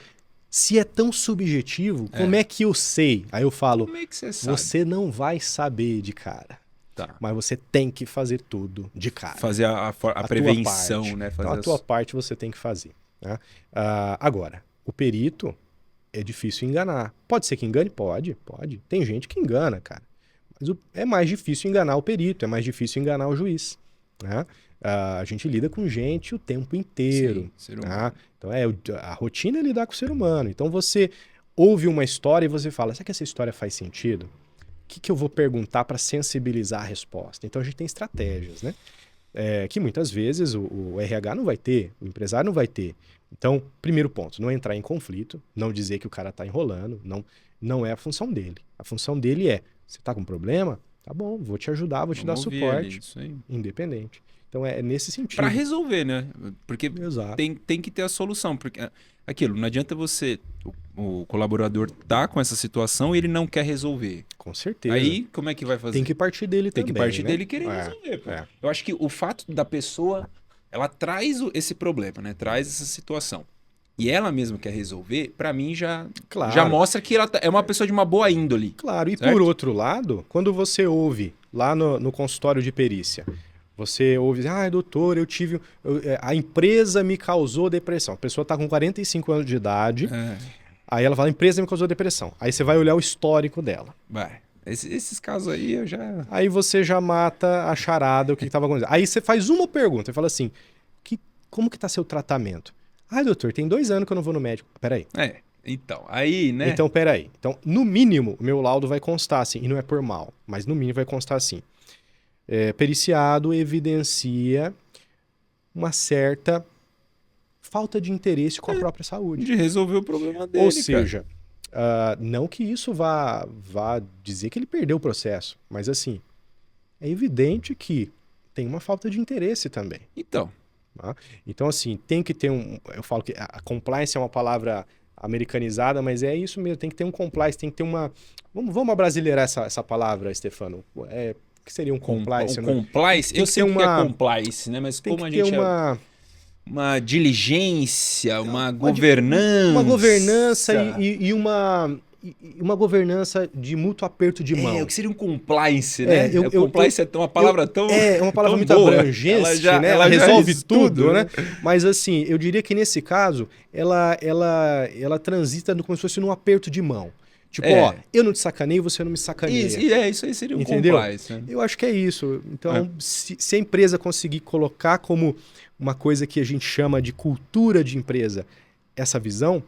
se é tão subjetivo, como é que eu sei? Aí eu falo, como é que você sabe? Você não vai saber de cara. Tá. Mas você tem que fazer tudo de cara. Fazer a prevenção, né? Então, a tua parte você tem que fazer. Né? Agora, o perito é difícil enganar. Pode ser que engane? Pode. Tem gente que engana, cara. Mas é mais difícil enganar o perito, é mais difícil enganar o juiz, né? A gente lida com gente o tempo inteiro. Sim, ser Tá? humano. Então a rotina é lidar com o ser humano. Então você ouve uma história e você fala, será que essa história faz sentido? O que eu vou perguntar para sensibilizar a resposta? Então a gente tem estratégias, né? Que muitas vezes o RH não vai ter, o empresário não vai ter. Então, primeiro ponto, não entrar em conflito, não dizer que o cara está enrolando, não é a função dele. A função dele é, você está com problema? Tá bom, vou te ajudar, vou te dar Vamos ouvir suporte, ali, isso aí. independente. Então é nesse sentido. Para resolver, né? Porque Exato. tem que ter a solução. Porque aquilo, não adianta você, o colaborador tá com essa situação e ele não quer resolver. Com certeza. Aí, como é que vai fazer? Tem que partir dele Tem também, que partir né? dele querer resolver. Pô. Eu acho que o fato da pessoa, ela traz esse problema, né? Traz essa situação. E ela mesma quer resolver, para mim já mostra que ela é uma pessoa de uma boa índole. Claro, e certo? por outro lado, quando você ouve lá no consultório de perícia, você ouve, doutor, a empresa me causou depressão. A pessoa está com 45 anos de idade, aí ela fala, a empresa me causou depressão. Aí você vai olhar o histórico dela. Vai. Esses casos aí eu já... Aí você já mata a charada, o que estava acontecendo. Aí você faz uma pergunta, e fala assim, como que está seu tratamento? Doutor, tem 2 anos que eu não vou no médico. Peraí. Então, aí, né? Então, peraí. Então, no mínimo, o meu laudo vai constar assim, e não é por mal, mas no mínimo vai constar assim. Periciado evidencia uma certa falta de interesse com a própria saúde. De resolver o problema dele, Ou seja, não que isso vá dizer que ele perdeu o processo, mas assim, é evidente que tem uma falta de interesse também. Então. Tá? Então, assim, tem que ter eu falo que a compliance é uma palavra americanizada, mas é isso mesmo, tem que ter um compliance, tem que ter uma... Vamos abrasileirar essa palavra, Stefano. O que seria um compliance? Compliance? Eu sei o que é compliance, né? Mas como a gente... Uma diligência, uma governança. Uma governança e uma governança de mútuo aperto de mão. O que seria um compliance, né? Compliance é uma palavra tão... É uma palavra muito boa. abrangente, né? Ela resolve tudo, né? Mas assim, eu diria que nesse caso, ela transita como se fosse num aperto de mão. Tipo, eu não te sacaneio, você não me sacaneia. Isso aí seria um entendeu? compliance. Né? Eu acho que é isso. Então, se a empresa conseguir colocar como uma coisa que a gente chama de cultura de empresa essa visão,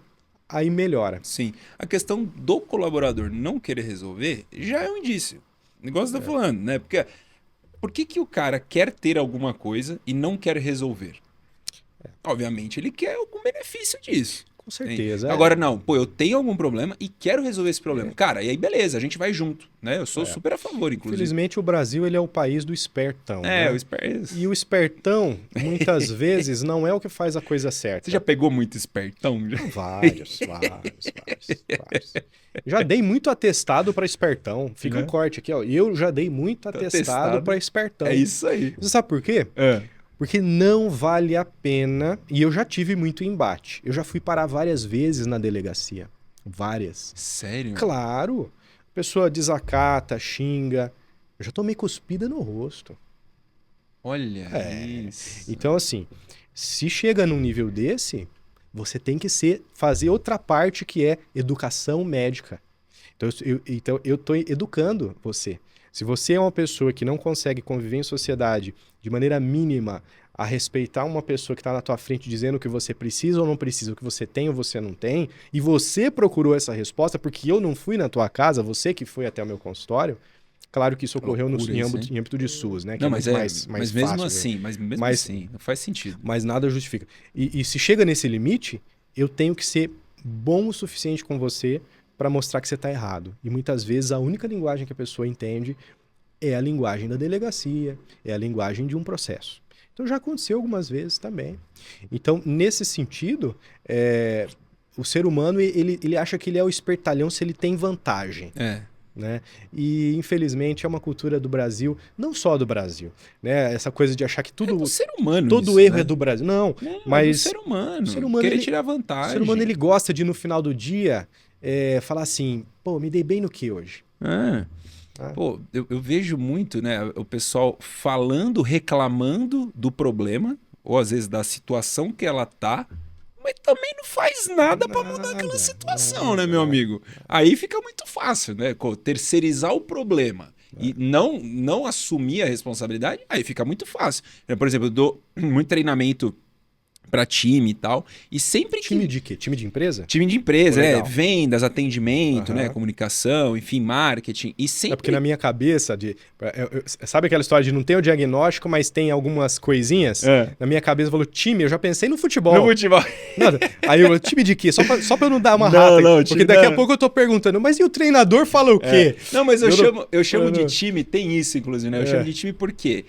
aí melhora. Sim. A questão do colaborador não querer resolver já é um indício. O negócio tá falando, né? Porque por que o cara quer ter alguma coisa e não quer resolver? Obviamente, ele quer algum benefício disso. Com certeza. Agora, não, eu tenho algum problema e quero resolver esse problema. Cara, e aí beleza, a gente vai junto, né? Eu sou super a favor, inclusive. Infelizmente, o Brasil ele é o país do espertão. Né? O espertão. E o espertão, muitas vezes, não é o que faz a coisa certa. Você já pegou muito espertão? Vários. Já dei muito atestado para espertão. Fica um corte aqui, ó. Eu já dei muito atestado para espertão. É isso aí. Você sabe por quê? Porque não vale a pena, e eu já tive muito embate. Eu já fui parar várias vezes na delegacia. Várias. Sério? Claro. A pessoa desacata, xinga. Eu já tomei cuspida no rosto. Olha isso. Então, assim, se chega num nível desse, você tem que fazer outra parte que é educação médica. Então eu estou educando você. Se você é uma pessoa que não consegue conviver em sociedade de maneira mínima a respeitar uma pessoa que está na tua frente dizendo o que você precisa ou não precisa, o que você tem ou você não tem, e você procurou essa resposta porque eu não fui na tua casa, você que foi até o meu consultório, claro que isso ocorreu em âmbito de SUS, né? Que não, mas mesmo fácil, assim, assim, não faz sentido. Mas nada justifica. E se chega nesse limite, eu tenho que ser bom o suficiente com você para mostrar que você está errado. E muitas vezes a única linguagem que a pessoa entende é a linguagem da delegacia, é a linguagem de um processo. Então já aconteceu algumas vezes também. Então, nesse sentido, o ser humano ele acha que ele é o espertalhão se ele tem vantagem. Né? E infelizmente é uma cultura do Brasil, não só do Brasil, né? Essa coisa de achar que tudo do ser humano, todo isso, erro né? é do Brasil. Não, mas do ser humano, querer tirar vantagem. O ser humano ele gosta de no final do dia falar assim, pô, me dei bem no que hoje? Pô, eu vejo muito, né, o pessoal falando, reclamando do problema, ou às vezes da situação que ela tá, mas também não faz nada para mudar aquela situação, né, meu amigo? Aí fica muito fácil, né? Terceirizar o problema. e não assumir a responsabilidade, aí fica muito fácil. Por exemplo, eu dou muito treinamento para time e tal, e sempre Time de quê? Time de empresa? Time de empresa, Legal. vendas, atendimento, né, comunicação, enfim, marketing, e sempre... É porque na minha cabeça, sabe aquela história de não ter o diagnóstico, mas tem algumas coisinhas? Na minha cabeça falou time, eu já pensei no futebol. No futebol. Nada. Aí eu, time de quê? Só pra eu não dar uma Não, rata. não, Porque daqui a pouco eu tô perguntando, mas e o treinador fala o quê? Não, mas eu chamo de time, tem isso, inclusive, né? Eu chamo de time porque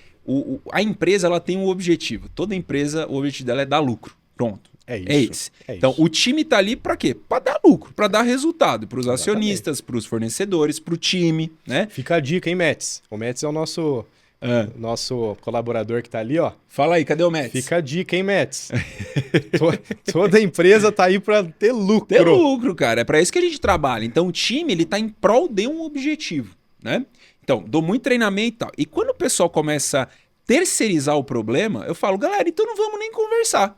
a empresa, ela tem um objetivo. Toda empresa, o objetivo dela é dar lucro. Pronto. É isso. É esse. Então, o time tá ali para quê? Para dar lucro, para dar resultado para os acionistas, para os fornecedores, para o time, né? Fica a dica, hein, Mets? O Mets é o nosso colaborador que tá ali, ó. Fala aí, cadê o Mets? Fica a dica, hein, Mets? Toda empresa tá aí para ter lucro. Ter lucro, cara. É para isso que a gente trabalha. Então, o time, ele tá em prol de um objetivo, né? Então, dou muito treinamento e tal. E quando o pessoal começa a terceirizar o problema, eu falo, galera, então não vamos nem conversar.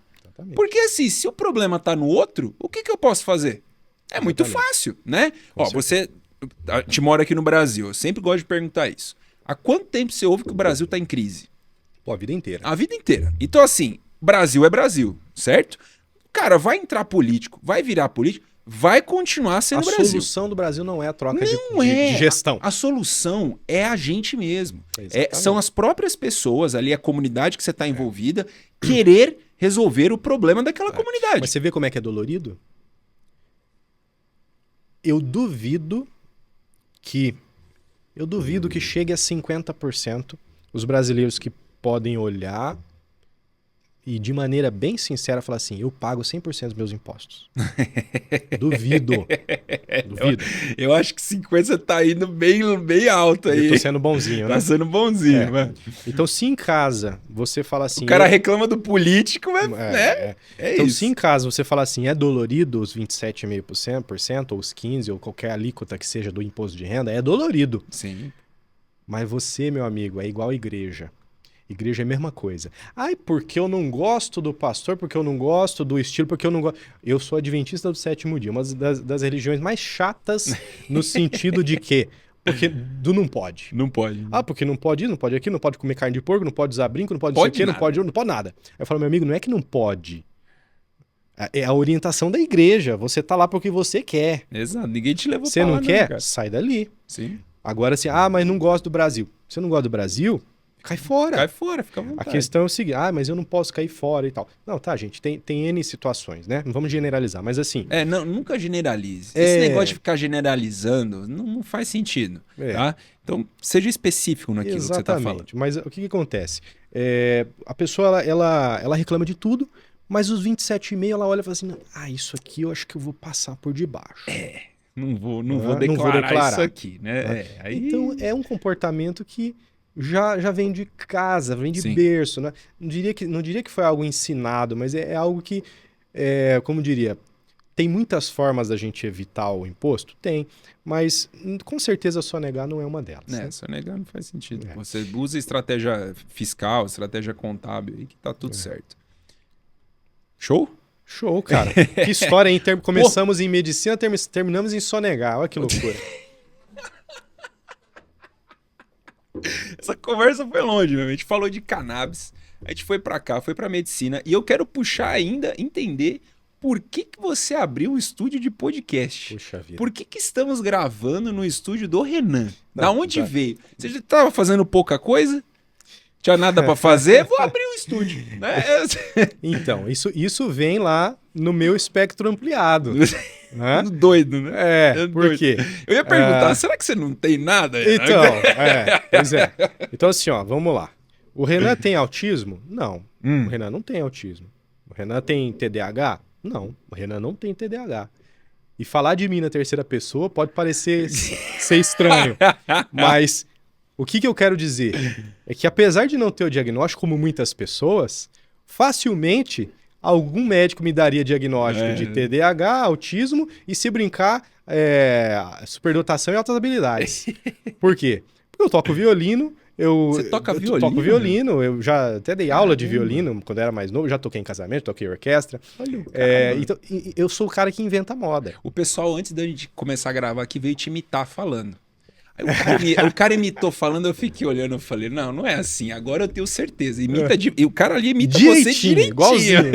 Porque assim, se o problema tá no outro, o que eu posso fazer? É muito fácil, né? Ó, você te mora aqui no Brasil, eu sempre gosto de perguntar isso. Há quanto tempo você ouve que o Brasil tá em crise? Pô, a vida inteira. A vida inteira. Então assim, Brasil é Brasil, certo? Cara, vai entrar político, vai virar político, vai continuar sendo Brasil. A solução do Brasil não é a troca de gestão. A solução é a gente mesmo. São as próprias pessoas ali, a comunidade que você está envolvida, querer resolver o problema daquela comunidade. Mas você vê como é que é dolorido? Eu duvido que chegue a 50% os brasileiros que podem olhar e de maneira bem sincera falar assim, eu pago 100% dos meus impostos. Duvido. Eu acho que 50% você tá indo bem alto aí. Eu tô sendo bonzinho, né? Tá sendo bonzinho, mano. Então, se em casa você fala assim... O cara reclama do político, mas então, isso. se em casa você fala assim, é dolorido os 27,5%, ou os 15%, ou qualquer alíquota que seja do imposto de renda, é dolorido. Sim. Mas você, meu amigo, é igual a igreja. Igreja é a mesma coisa. Ai, porque eu não gosto do pastor, porque eu não gosto do estilo, porque eu não gosto... Eu sou adventista do sétimo dia, uma das religiões mais chatas no sentido de que... Porque não pode. Não pode. Ah, porque não pode isso, não pode aquilo, não pode comer carne de porco, não pode usar brinco, não pode isso aqui, não pode nada. Eu falo, meu amigo, não é que não pode. É a orientação da igreja. Você tá lá porque você quer. Exato. Ninguém te levou pra lá. Você não quer? Cara. Sai dali. Sim. Agora assim, mas não gosto do Brasil. Você não gosta do Brasil? Cai fora. Cai fora, fica à vontade. A questão é o seguinte, mas eu não posso cair fora e tal. Não, tá, gente, tem N situações, né? Não vamos generalizar, mas assim... nunca generalize. Esse negócio de ficar generalizando não faz sentido, tá? Então, seja específico naquilo que você tá falando. Mas o que acontece? A pessoa, ela reclama de tudo, mas os 27,5 ela olha e fala assim, isso aqui eu acho que eu vou passar por debaixo. Não vou declarar isso aqui, né? Então, é um comportamento que já vem de casa, vem de berço, né? Não diria que foi algo ensinado, mas é algo que, como diria, tem muitas formas da gente evitar o imposto? Tem, mas com certeza sonegar não é uma delas. Né? Sonegar não faz sentido. Você usa estratégia fiscal, estratégia contábil e que tá tudo certo. Show? Show, cara. Que história, hein? Começamos em medicina, terminamos em sonegar. Olha que loucura. Essa conversa foi longe, meu. A gente falou de cannabis, a gente foi pra cá, foi pra medicina, e eu quero puxar ainda, entender por que você abriu um estúdio de podcast. Puxa vida. Por que estamos gravando no estúdio do Renan? Da onde veio? Você já estava fazendo pouca coisa? Tinha nada pra fazer? Vou abrir um estúdio. Né? Então, isso vem lá no meu espectro ampliado. Doido, né? Por quê? Eu ia perguntar, será que você não tem nada? Então, pois é. Então assim, vamos lá. O Renan tem autismo? Não. O Renan não tem autismo. O Renan tem TDAH? Não. O Renan não tem TDAH. E falar de mim na terceira pessoa pode parecer ser estranho, mas o que eu quero dizer é que apesar de não ter o diagnóstico, como muitas pessoas, facilmente algum médico me daria diagnóstico de TDAH, autismo e, se brincar, superdotação e altas habilidades. Por quê? Porque eu toco violino. Você toca violino? Toco violino, eu já até dei aula de violino quando era mais novo, já toquei em casamento, toquei em orquestra. Olha, então, eu sou o cara que inventa moda. O pessoal, antes da gente começar a gravar aqui, veio te imitar falando. Aí o cara imitou falando, eu fiquei olhando, eu falei, não é assim, agora eu tenho certeza. E o cara ali imita você direitinho. Igualzinho.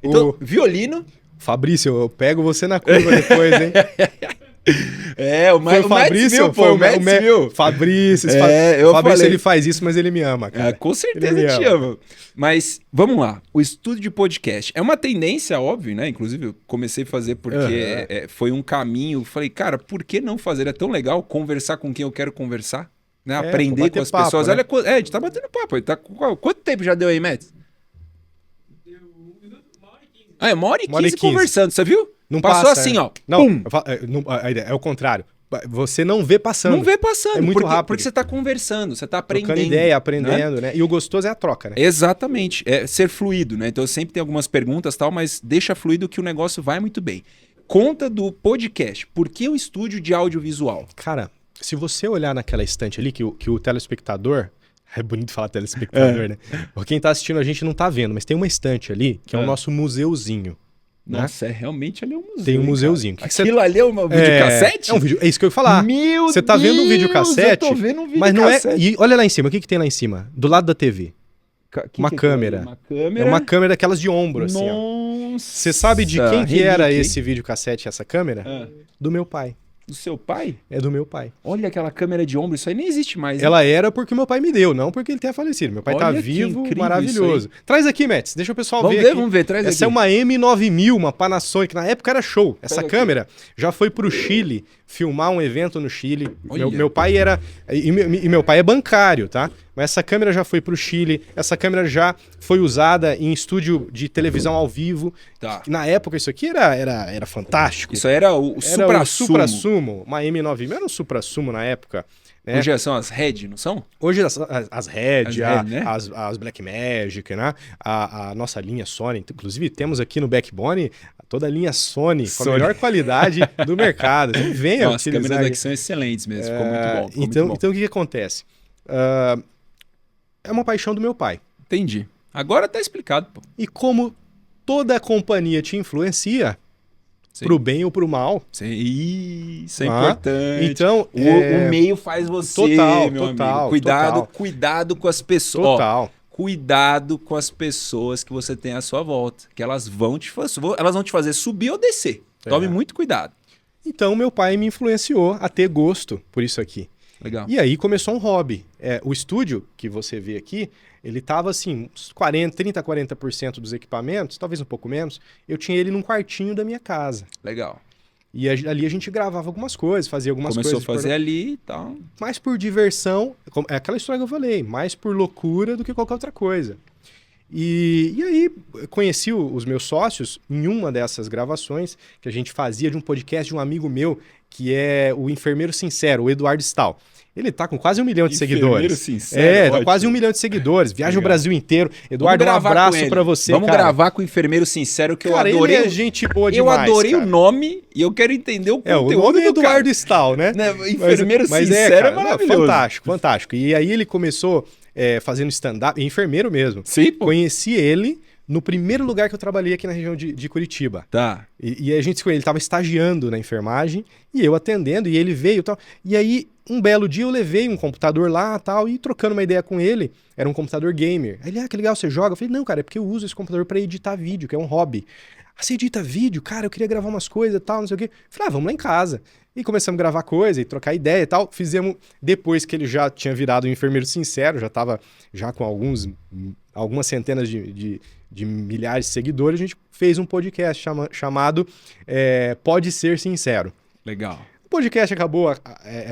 Então, violino. Fabrício, eu pego você na curva depois, hein? O Fabrício, foi o Médici. Fabrício, eu Fabrício, falei. ele faz isso, mas ele me ama, cara. Com certeza ele te ama. Mas, vamos lá. O estúdio de podcast é uma tendência, óbvio, né? Inclusive, eu comecei a fazer porque foi um caminho. Falei, cara, por que não fazer? É tão legal conversar com quem eu quero conversar, né? Aprender com as pessoas. Né? Olha, a gente tá batendo papo. Quanto tempo já deu aí, Médici? Deu 1 minuto, 1h15. Ah, 1h15 conversando, você viu? Não passou passa, assim, ó. Não, Pum. é o contrário. Você não vê passando. Não vê passando. É muito rápido. Porque você tá conversando, você tá aprendendo. Trocando ideia, aprendendo, né? E o gostoso é a troca, né? Exatamente. É ser fluido, né? Então eu sempre tenho algumas perguntas e tal, mas deixa fluido que o negócio vai muito bem. Conta do podcast. Por que o estúdio de audiovisual? Cara, se você olhar naquela estante ali, que o telespectador... É bonito falar telespectador, né? Quem tá assistindo a gente não tá vendo, mas tem uma estante ali, que é o nosso museuzinho. Nossa, realmente ali é um museu. Tem um museuzinho. Aquilo ali é um videocassete? É um vídeo. É isso que eu ia falar. Você tá vendo um videocassete? Eu tô vendo um videocassete. Mas não é. E olha lá em cima, o que tem lá em cima? Do lado da TV. Uma câmera. Uma câmera. É uma câmera daquelas de ombro, assim, ó. Nossa. Você sabe de quem que era esse videocassete, essa câmera? Do meu pai. Do seu pai? É do meu pai. Olha aquela câmera de ombro, isso aí nem existe mais. Ela era porque meu pai me deu, não porque ele tenha falecido. Meu pai tá vivo, maravilhoso. Traz aqui, Metz, deixa o pessoal ver aqui. Vamos ver, traz aqui. Essa é uma M9000, uma Panasonic, na época era show. Essa câmera já foi pro Chile filmar um evento no Chile. Meu pai era... E meu pai é bancário, tá? Mas essa câmera já foi pro Chile, essa câmera já foi usada em estúdio de televisão ao vivo. Tá. Na época isso aqui era fantástico. Isso era o supra-sumo. Uma M9000 era um supra-sumo na época. Né? Hoje são as Red, não são? Hoje as Red, né? as Blackmagic, né? A nossa linha Sony. Inclusive temos aqui no Backbone toda a linha Sony, com a melhor qualidade do mercado. Então, venha as câmeras daqui são excelentes mesmo, ficou muito bom. Então o que acontece? É uma paixão do meu pai. Entendi. Agora tá explicado, pô. E como toda companhia te influencia, pro bem ou pro mal. Sim, isso é importante. Então, o meio faz você, meu amigo. Cuidado com as pessoas. Total. Cuidado com as pessoas que você tem à sua volta, que elas vão te fazer subir ou descer. Tome muito cuidado. Então, meu pai me influenciou a ter gosto por isso aqui. Legal. E aí começou um hobby. O estúdio que você vê aqui, ele estava assim, 30%, 40% dos equipamentos, talvez um pouco menos, eu tinha ele num quartinho da minha casa. Legal. E ali a gente gravava algumas coisas, fazia algumas coisas. Começou a fazer ali e tal. Mais por diversão, é aquela história que eu falei, mais por loucura do que qualquer outra coisa. E aí conheci os meus sócios em uma dessas gravações que a gente fazia de um podcast de um amigo meu, que é o Enfermeiro Sincero, o Eduardo Stahl. Ele tá com quase 1 milhão de seguidores. Sincero, tá quase 1 milhão de seguidores. Viaja o Brasil inteiro. Eduardo, um abraço pra você, Vamos cara. gravar com o Enfermeiro Sincero, que cara, eu adorei. Ele é gente boa demais, eu adorei cara. O nome e eu quero entender o conteúdo o nome é do Eduardo Stahl, né? Enfermeiro Sincero é maravilhoso. Fantástico. E aí ele começou fazendo stand-up, enfermeiro mesmo. Sim, pô. Conheci ele no primeiro lugar que eu trabalhei aqui na região de Curitiba. Tá. E a gente se conheceu, ele estava estagiando na enfermagem e eu atendendo, e ele veio e tal. E aí, um belo dia, eu levei um computador lá tal, e trocando uma ideia com ele, era um computador gamer. Aí ele, que legal, você joga? Eu falei, não, cara, é porque eu uso esse computador para editar vídeo, que é um hobby. Você edita vídeo? Cara, eu queria gravar umas coisas e tal, não sei o quê. Eu falei, vamos lá em casa. E começamos a gravar coisa e trocar ideia e tal. Fizemos, depois que ele já tinha virado um enfermeiro sincero, já estava já com algumas centenas de milhares de seguidores, a gente fez um podcast chamado Pode Ser Sincero. Legal. O podcast acabou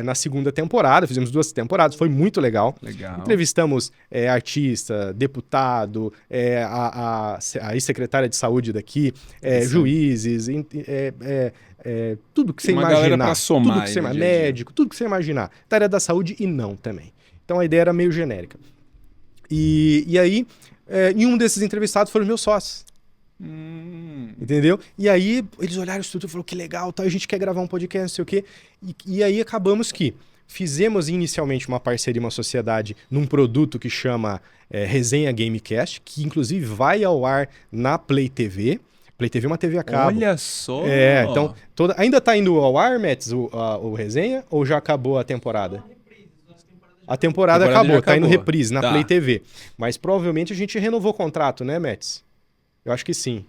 na segunda temporada, fizemos 2 temporadas, foi muito legal. Legal. Entrevistamos artista, deputado, a ex-secretária de saúde daqui, juízes, tudo que você imaginar. Tudo que você médico, tudo que você imaginar. Da área da saúde e não também. Então a ideia era meio genérica. E aí, em um desses entrevistados foram os meus sócios. Entendeu? E aí eles olharam o estúdio e falaram que legal, tal, a gente quer gravar um podcast, não sei o quê. E aí acabamos que fizemos inicialmente uma parceria, uma sociedade num produto que chama Resenha Gamecast, que inclusive vai ao ar na Play TV. Play TV é uma TV a cabo. Olha só! Então, ainda tá indo ao ar, Mets, o resenha, ou já acabou a temporada? A temporada acabou, tá indo reprise na Play TV. Mas provavelmente a gente renovou o contrato, né, Mets? Eu acho que sim.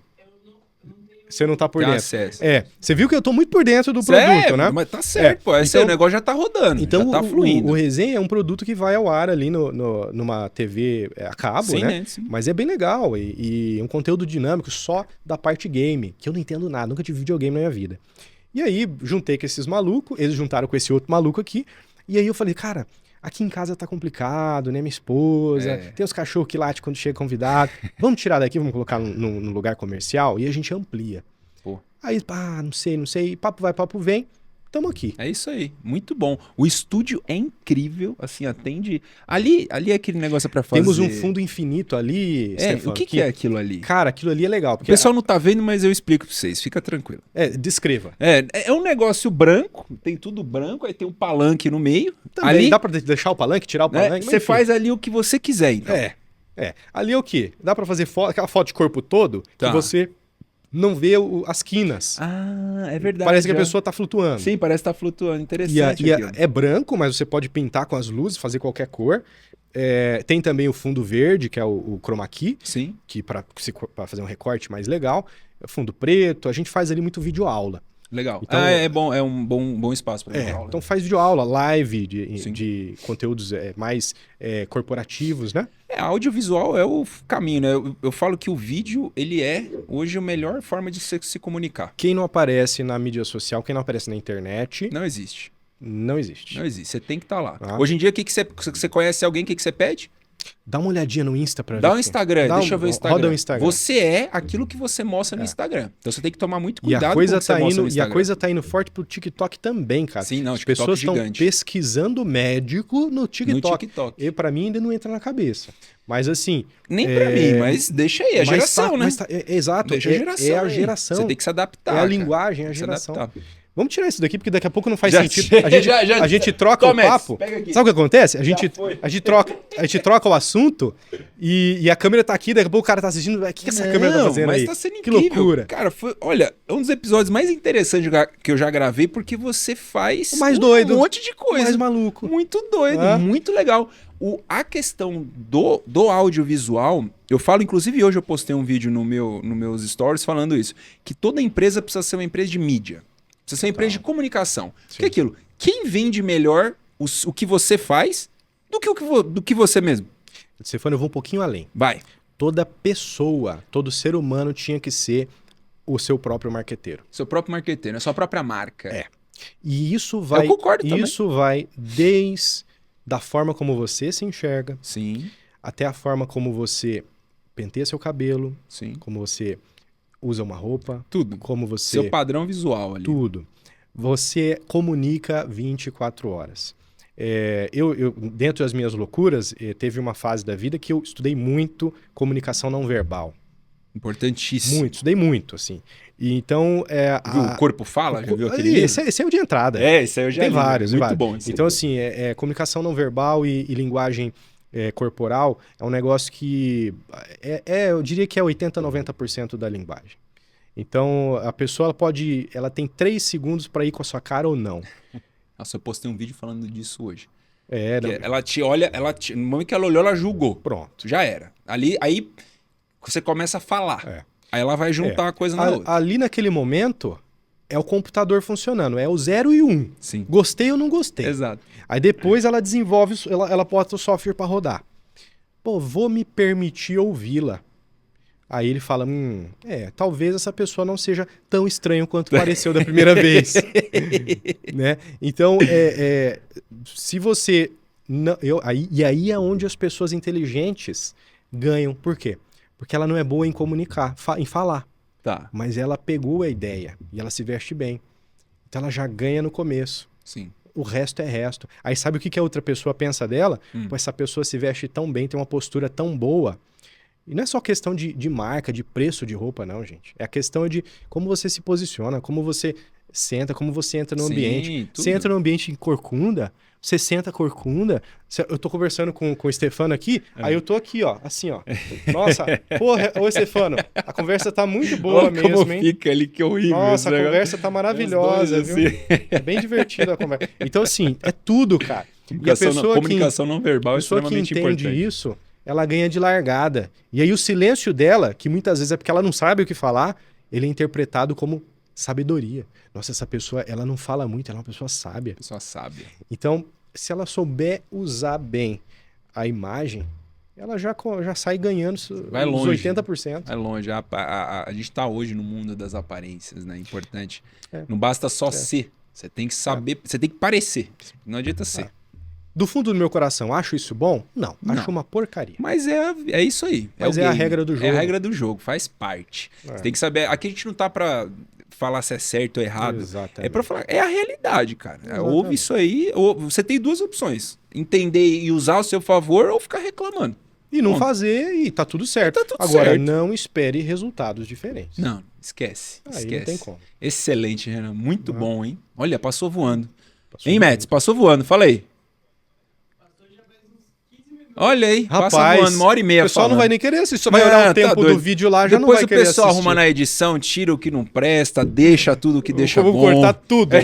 Você não tá por dentro. Acesso. Você viu que eu tô muito por dentro do produto, né? Mas tá certo, pô. Esse negócio já tá rodando, então já tá fluindo. O resenha é um produto que vai ao ar ali numa TV a cabo, Sim, né? Sim. Mas é bem legal e um conteúdo dinâmico só da parte game, que eu não entendo nada, nunca tive videogame na minha vida. E aí, juntei com esses malucos, eles juntaram com esse outro maluco aqui, e aí eu falei, cara, aqui em casa tá complicado, né? Minha esposa, tem os cachorros que latem quando chega convidado. Vamos tirar daqui, vamos colocar num lugar comercial e a gente amplia. Pô. Aí, não sei, papo vai, papo vem, tamo aqui. É isso aí, muito bom. O estúdio é incrível, assim, atende... Ali é aquele negócio pra fazer... Temos um fundo infinito ali, Stefano. O que é aquilo ali? Cara, aquilo ali é legal. O pessoal não tá vendo, mas eu explico pra vocês, fica tranquilo. Descreva. É um negócio branco, tem tudo branco, aí tem um palanque no meio. Também ali, dá pra deixar o palanque, tirar o palanque? Você faz ali o que você quiser, então. Ali é o quê? Dá pra fazer aquela foto de corpo todo que você não vê as quinas. Ah, é verdade. Parece que a pessoa tá flutuando. Sim, parece que tá flutuando. Interessante. É branco, mas você pode pintar com as luzes, fazer qualquer cor. Tem também o fundo verde, que é o chroma key. Sim. Que para fazer um recorte mais legal. Fundo preto, a gente faz ali muito vídeo aula. Legal. Então, é bom, é um bom espaço para vídeo aula. Então faz vídeo aula, live de conteúdos mais corporativos, né? Audiovisual é o caminho, né? Eu falo que o vídeo, ele é hoje a melhor forma de se comunicar. Quem não aparece na mídia social, quem não aparece na internet... Não existe. Não existe. Não existe. Você tem que estar lá. Hoje em dia, você conhece alguém, o que você pede? Dá uma olhadinha no Insta pra ver. Dá um Instagram, deixa eu ver o Instagram. Roda o Instagram. Você é aquilo que você mostra no Instagram. Então você tem que tomar muito cuidado com o que você mostra no Instagram. E a coisa tá indo forte pro TikTok também, cara. Sim, não, as pessoas estão pesquisando médico no TikTok. E pra mim ainda não entra na cabeça. Mas assim... Nem pra mim, mas deixa aí, a geração, né? Exato, deixa a geração. É a geração. Você tem que se adaptar. É a linguagem, é a geração. Vamos tirar isso daqui, porque daqui a pouco não faz sentido. A gente troca o papo. Sabe o que acontece? A gente troca o assunto e a câmera tá aqui, daqui a pouco o cara tá assistindo. O que essa câmera tá fazendo aí? Tá sendo que incrível. Loucura. Cara, olha, é um dos episódios mais interessantes que eu já gravei, porque você faz doido, um monte de coisa. Mais maluco. Muito doido, muito legal. A questão do audiovisual, eu falo, inclusive hoje eu postei um vídeo no meus stories falando isso, que toda empresa precisa ser uma empresa de mídia. Precisa ser uma empresa de comunicação. O que é aquilo? Quem vende melhor o que você faz do que você mesmo? Stefano, eu vou um pouquinho além. Vai. Toda pessoa, todo ser humano tinha que ser o seu próprio marqueteiro. Seu próprio marqueteiro, a sua própria marca. E isso vai... Eu concordo também. Isso vai desde da forma como você se enxerga. Sim. Até a forma como você penteia seu cabelo. Sim. Como você... usa uma roupa. Tudo. Como você... Seu padrão visual ali. Tudo. Você comunica 24 horas. Eu, dentro das minhas loucuras, teve uma fase da vida que eu estudei muito comunicação não verbal. Importantíssimo. Estudei muito, assim. E então... O corpo fala? Já viu aquele esse é o de entrada. Esse aí eu já Tem vários. Muito bom. Então, assim, comunicação não verbal e linguagem... corporal é um negócio que eu diria que é 80%, 90% da linguagem. Então, a pessoa ela tem 3 segundos para ir com a sua cara ou não. Nossa, eu postei um vídeo falando disso hoje. Não. Ela te olha, no momento que ela olhou, ela julgou. Pronto. Já era. Aí você começa a falar. Aí ela vai juntar a coisa na outra. Ali naquele momento, é o computador funcionando. É o 0 e 1. Sim. Gostei ou não gostei. Exato. Aí depois ela desenvolve, ela bota o software para rodar. Pô, vou me permitir ouvi-la. Aí ele fala, talvez essa pessoa não seja tão estranho quanto pareceu da primeira vez. Né? Então, se você... aí é onde as pessoas inteligentes ganham. Por quê? Porque ela não é boa em comunicar, em falar. Tá. Mas ela pegou a ideia e ela se veste bem. Então ela já ganha no começo. Sim. O resto é resto. Aí sabe o que a outra pessoa pensa dela? Pô, essa pessoa se veste tão bem, tem uma postura tão boa. E não é só questão de marca, de preço de roupa, não, gente. É a questão de como você se posiciona, como você Senta como você entra no Sim, ambiente. tudo. Você entra no ambiente em corcunda, você senta corcunda. Eu tô conversando com o Stefano aqui, aí eu tô aqui, ó, assim, ó. Nossa, porra, ô Stefano, a conversa tá muito boa Olha como mesmo, hein? fica ali, que horrível. Nossa, a esse negócio. conversa tá maravilhosa, Os dois, viu? assim. É bem divertida a conversa. Então, assim, é tudo, cara. E a pessoa Comunicação não verbal é pessoa que extremamente entende importante. isso, ela ganha de largada. E aí o silêncio dela, que muitas vezes é porque ela não sabe o que falar, ele é interpretado como sabedoria. Nossa, essa pessoa, ela não fala muito, ela é uma pessoa sábia. Pessoa sábia. Então, se ela souber usar bem a imagem, ela já sai ganhando Vai uns longe. 80%. É longe. A gente tá hoje no mundo das aparências, né? Importante. É. Não basta só ser. Você tem que saber, você tem que parecer. Não adianta ser. Do fundo do meu coração, acho isso bom? Não, Não. acho uma porcaria. Mas é isso aí. Mas o é a game. regra do É a jogo. regra do jogo, faz parte. É. Você tem que saber. Aqui a gente não tá pra falar se é certo ou errado. Exatamente. É pra falar. É a realidade, cara. Exatamente. Ouve isso aí. Você tem duas opções: entender e usar ao seu favor ou ficar reclamando. E não Bom. fazer e tá tudo certo. Tá tudo Agora, certo. não espere resultados diferentes. Não, esquece. Aí esquece. não tem como. Excelente, Renan. Muito Não. bom, hein? Olha, passou voando. Passou Hein, voando. Mets? Passou voando. Fala aí. Passou já faz uns 15 minutos. Olha aí. passa Rapaz, voando. 1h30 o pessoal não falando. vai nem querer assistir. Só vai olhar Não, o tempo tá do doido. vídeo lá, já Depois não vai o querer pessoal assistir. arruma na edição, tira o que não presta, deixa tudo que deixa Vou bom. cortar tudo.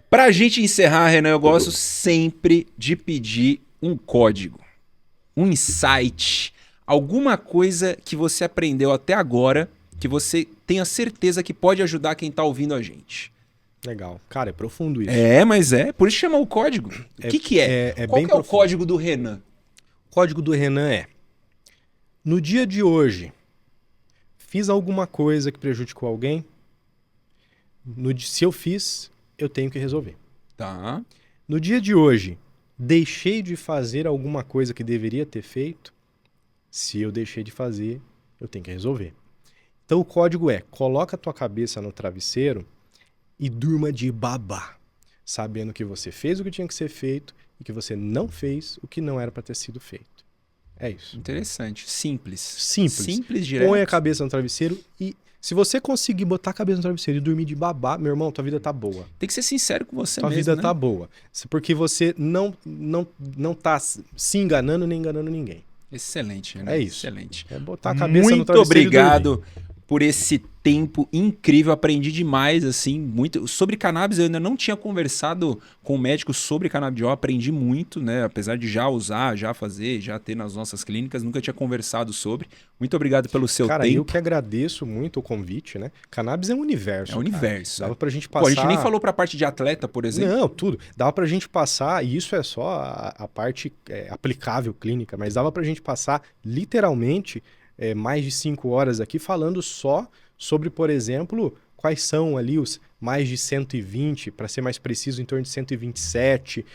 Pra gente encerrar, Renan, eu gosto sempre de pedir um código, um insight, alguma coisa que você aprendeu até agora, que você tenha certeza que pode ajudar quem tá ouvindo a gente. Legal. Cara, é profundo isso. Mas é. Por isso chama o código. O que é? é Qual bem que é o profundo. código do Renan? O código do Renan é: no dia de hoje, fiz alguma coisa que prejudicou alguém? Se eu fiz, eu tenho que resolver. Tá. No dia de hoje, deixei de fazer alguma coisa que deveria ter feito? Se eu deixei de fazer, eu tenho que resolver. Então o código é: coloca a tua cabeça no travesseiro e durma de babá, sabendo que você fez o que tinha que ser feito e que você não fez o que não era para ter sido feito. É isso. Interessante. Simples. Simples. Simples, direto. Põe a cabeça no travesseiro e se você conseguir botar a cabeça no travesseiro e dormir de babá, meu irmão, tua vida tá boa. Tem que ser sincero com você Tua mesmo, vida né? tá boa. Porque você não tá se enganando nem enganando ninguém. Excelente, Renan. É isso. Excelente. É botar a cabeça no Muito travesseiro e dormir. obrigado por esse tempo incrível. Aprendi demais, assim, muito. Sobre cannabis, eu ainda não tinha conversado com o médico sobre canabidiol. Aprendi muito, né? Apesar de já usar, já fazer, já ter nas nossas clínicas, nunca tinha conversado sobre. Muito obrigado pelo seu Cara, tempo. eu que agradeço muito o convite, né? Cannabis é um universo. É um universo. Dava pra gente Pô, passar. a gente nem falou pra parte de atleta, por exemplo. Não, tudo. Dava pra gente passar, e isso é só a parte aplicável clínica, mas dava pra gente passar literalmente mais de 5 horas aqui falando só sobre, por exemplo, quais são ali os mais de 120, para ser mais preciso, em torno de 127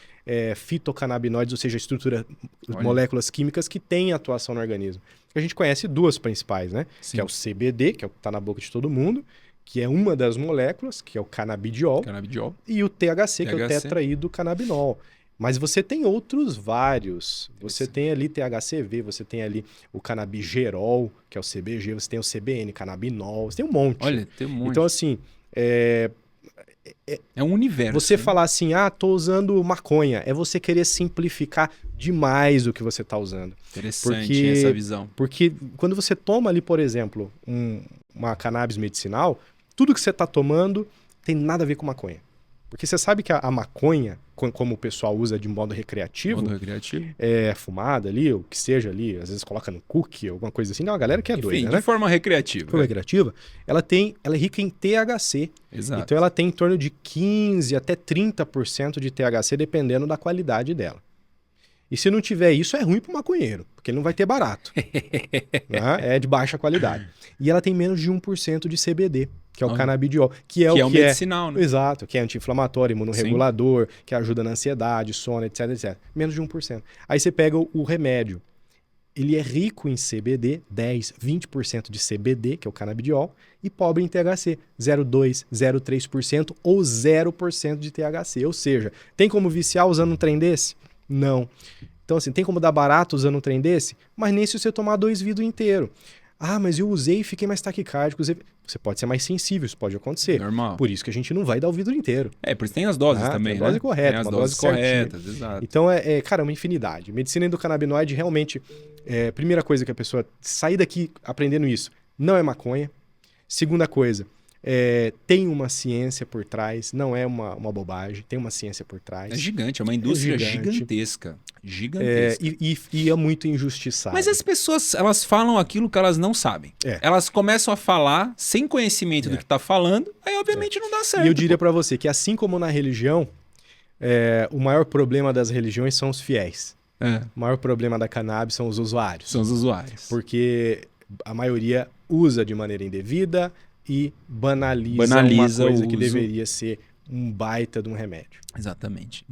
fitocannabinoides, ou seja, estrutura, Olha. moléculas químicas que têm atuação no organismo. A gente conhece duas principais, né? Sim. Que é o CBD, que é o que tá na boca de todo mundo, que é uma das moléculas, que é o canabidiol, Canabidiol. e o THC, que é o THC. tetraidrocannabinol. Mas você tem outros vários. Você Interessante. tem ali THCV, você tem ali o canabigerol, que é o CBG, você tem o CBN, canabinol, você tem um monte. Olha, tem um monte. Então, assim, é um universo. você né? falar assim, tô usando maconha, é você querer simplificar demais o que você tá usando. Interessante porque- essa visão. Porque quando você toma ali, por exemplo, uma cannabis medicinal, tudo que você tá tomando tem nada a ver com maconha. Porque você sabe que a maconha, como o pessoal usa de modo recreativo, Modo recreativo. fumada ali, ou que seja ali, às vezes coloca no cookie, alguma coisa assim. Não, a galera que é Enfim, doida, de né? forma recreativa. Forma recreativa, ela é rica em THC. Exato. Então ela tem em torno de 15 até 30% de THC, dependendo da qualidade dela. E se não tiver isso, é ruim pro maconheiro, porque ele não vai ter barato. Né? É de baixa qualidade. E ela tem menos de 1% de CBD, que é o Ah. canabidiol, que é que o é um que é... medicinal, né? Exato, que é anti-inflamatório, imunorregulador, que ajuda na ansiedade, sono, etc, etc. Menos de 1%. Aí você pega o remédio. Ele é rico em CBD, 10, 20% de CBD, que é o canabidiol, e pobre em THC, 0,2, 0,3% ou 0% de THC. Ou seja, tem como viciar usando um trem desse? Não. Então, assim, tem como dar barato usando um trem desse? Mas nem se você tomar 2 vidros inteiros. Ah, mas eu usei e fiquei mais taquicárdico. Você pode ser mais sensível, isso pode acontecer. Normal. Por isso que a gente não vai dar o vidro inteiro. Por isso tem as doses Ah, também, tem a dose né? correta, Tem as uma doses dose certinha. corretas, exato. Então, cara, uma infinidade. Medicina endocannabinoide, realmente, primeira coisa que a pessoa sair daqui aprendendo isso, não é maconha. Segunda coisa, tem uma ciência por trás, não é uma bobagem, tem uma ciência por trás. É gigante, é uma indústria gigante. gigantesca. Gigantesca. E é muito injustiçado. Mas as pessoas, elas falam aquilo que elas não sabem. Elas começam a falar sem conhecimento do que tá falando, aí obviamente não dá certo. E eu diria pra você que assim como na religião, o maior problema das religiões são os fiéis. O maior problema da cannabis são os usuários. São os usuários. Porque a maioria usa de maneira indevida e banaliza uma coisa que deveria ser um baita de um remédio. Exatamente.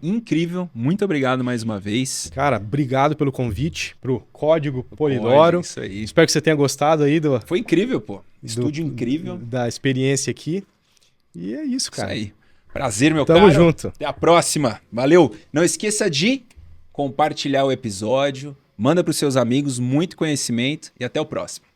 Incrível. Muito obrigado mais uma vez. Cara, obrigado pelo convite pro Código Polidoro. Isso aí. Espero que você tenha gostado aí Foi incrível, pô. Estúdio incrível. Da experiência aqui. E é isso, cara. Isso aí. Prazer, meu Tamo caro. junto. Até a próxima. Valeu. Não esqueça de compartilhar o episódio. Manda pros seus amigos muito conhecimento e até o próximo.